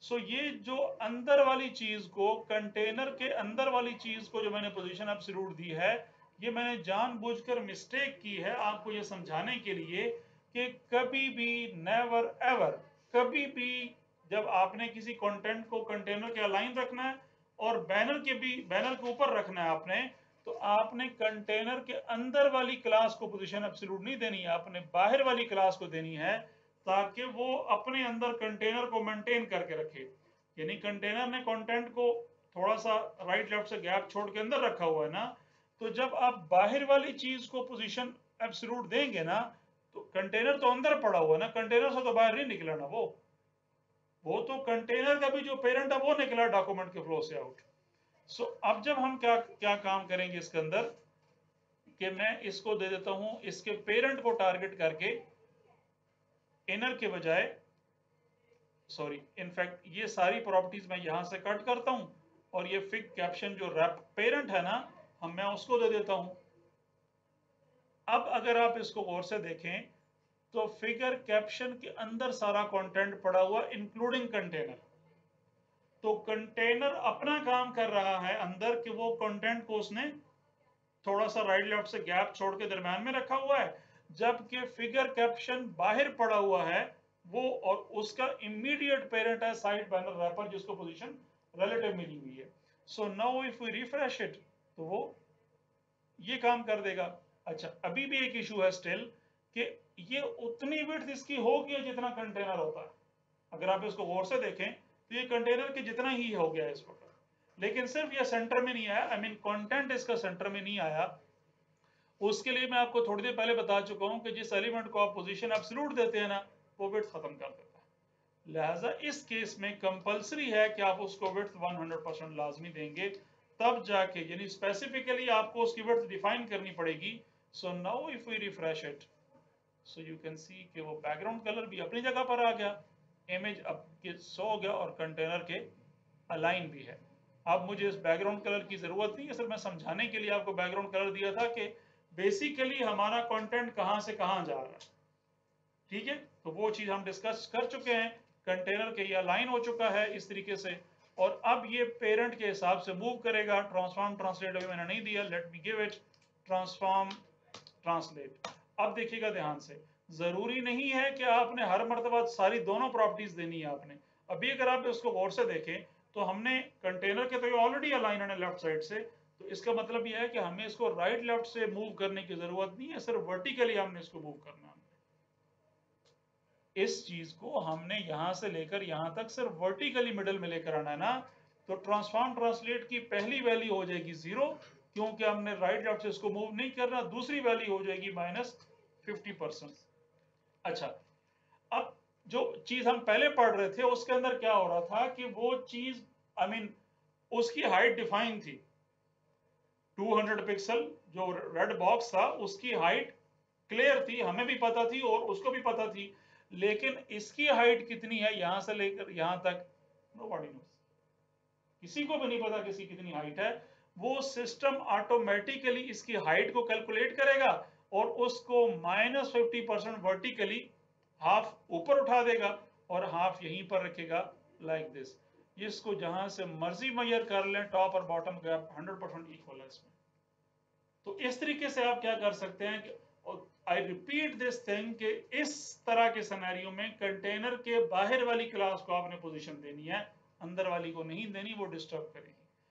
सो ये जो अंदर वाली चीज को, कंटेनर के अंदर वाली चीज को जो मैंने पोजीशन एब्सोल्यूट दी है, ये मैंने जानबूझकर मिस्टेक की है आपको ये समझाने के लिए कि कभी भी नेवर एवर, कभी भी जब आपने किसी कंटेंट को कंटेनर के अलाइन रखना है और बैनर के ऊपर रखना है आपने, तो आपने कंटेनर के अंदर वाली क्लास को पोजीशन एब्सोल्यूट नहीं देनी है, आपने बाहर वाली क्लास को देनी है, ताकि वो अपने अंदर कंटेनर को मेंटेन करके रखे। यानी कंटेनर ने कंटेंट को थोड़ा सा राइट लेफ्ट से गैप छोड़ के अंदर रखा हुआ है ना, तो जब आप बाहर वाली चीज को पोजीशन एब्सोल्यूट देंगे ना, तो कंटेनर तो अंदर पड़ा हुआ है ना, कंटेनर से तो बाहर नहीं निकला ना वो तो कंटेनर का भी जो पेरेंट है वो निकला डॉक्यूमेंट के फ्लो से आउट। सो अब जब हम क्या क्या काम करेंगे इसके अंदर कि मैं इसको दे देता हूं इसके पेरेंट को टारगेट करके इनर के बजाय, सॉरी इनफैक्ट ये सारी प्रॉपर्टीज मैं यहां से कट करता हूं और ये फिग कैप्शन जो रैप पेरेंट है ना, मैं उसको दे देता हूं। अब अगर आप इसको गौर से देखें तो फिगर कैप्शन के अंदर सारा कंटेंट पड़ा हुआ इंक्लूडिंग कंटेनर, तो कंटेनर अपना काम कर रहा है अंदर कि वो कंटेंट को उसने थोड़ा सा राइट लेफ्ट से गैप छोड़ के दरम्यान में रखा हुआ है, जबकि फिगर कैप्शन बाहर पड़ा हुआ है वो, और उसका इमीडिएट पेरेंट है साइड बैनर रैपर जिसको पोजीशन रिलेटिव मिली हुई है। So now if we refresh it तो वो ये काम कर देगा। अच्छा, अभी भी एक इशू है स्टिल कि ये उतनी विड्थ इसकी होगी जितना कंटेनर होता है। अगर आप इसको गौर से देखें तो ये कंटेनर के जितना ही हो गया इस वक्त, लेकिन सिर्फ ये सेंटर में नहीं आया, आई मीन कंटेंट इसका सेंटर में नहीं आया। उसके लिए मैं आपको थोड़ी देर पहले बता चुका हूं कि जिस एलिमेंट को आप पोजीशन एब्सोल्यूट देते हैं ना, वो विड्थ खत्म कर देता है। लिहाजा इस केस में कंपलसरी है कि आप उसको विड्थ 100% लाजमी देंगे, तब जाके, यानी स्पेसिफिकली आपको उसकी विड्थ डिफाइन करनी पड़ेगी। So now if we refresh it, so you can see कि वो बैकग्राउंड कलर भी अपनी जगह पर आ गया, इमेज अब के 100 हो गया और कंटेनर के अलाइन भी है। अब मुझे इस बैकग्राउंड कलर की जरूरत नहीं है, सिर्फ मैं समझाने के लिए आपको बैकग्राउंड कलर दिया था कि बेसिकली हमारा कंटेंट कहां से कहां जा रहा है। ठीक है, तो वो चीज हम डिस्कस कर चुके हैं। कंटेनर के ये अलाइन हो चुका है इस तरीके से, और अब ये पेरेंट के हिसाब से मूव करेगा। ट्रांसफॉर्म ट्रांसलेट अभी मैंने नहीं दिया, let me give it. Transform translate, अब देखिएगा ध्यान से, जरूरी नहीं है कि आपने हर मर्तबा सारी दोनों प्रॉपर्टीज देनी है आपने। अभी अगर आप इसको गौर से देखें तो हमने कंटेनर के तो ये ऑलरेडी अलाइन है लेफ्ट साइड से, तो इसका मतलब यह है कि हमें इसको राइट लेफ्ट से मूव करने की जरूरत नहीं है, सिर्फ वर्टिकली हमने इसको मूव करना है। इस चीज को हमने यहां से लेकर यहां तक सिर्फ वर्टिकली मिडल में लेकर आना है ना, तो ट्रांसफॉर्म ट्रांसलेट की पहली वैल्यू हो जाएगी 0, क्योंकि हमने राइट लेफ्ट से इसको मूव नहीं करना। दूसरी वैल्यू हो जाएगी -50%। अच्छा, अब जो चीज हम पहले पढ़ रहे थे उसके अंदर क्या हो रहा था कि वो चीज, आई मीन उसकी हाइट डिफाइन थी 200 पिक्सल। जो रेड बॉक्स था उसकी हाइट क्लियर थी, हमें भी पता थी और उसको भी पता थी, लेकिन इसकी हाइट कितनी है यहां से लेकर यहां तक, नोबडी नोस, किसी को भी नहीं पता किसी कितनी हाइट है। वो सिस्टम ऑटोमेटिकली इसकी हाइट को कैलकुलेट करेगा और उसको -50% वर्टिकली हाफ ऊपर उठा देगा और हाफ यहीं पर रखेगा, लाइक दिस। इसको जहां से मर्जी मेजर कर लें, टॉप और बॉटम गैप 100% इक्वल है इसमें। तो इस तरीके से आप क्या कर सकते हैं कि, आई रिपीट दिस थिंग, कि इस तरह के सिनेरियो में कंटेनर के बाहर वाली क्लास को आपने पोजीशन देनी है, अंदर वाली को नहीं देनी, वो डिस्टर्ब करेगी।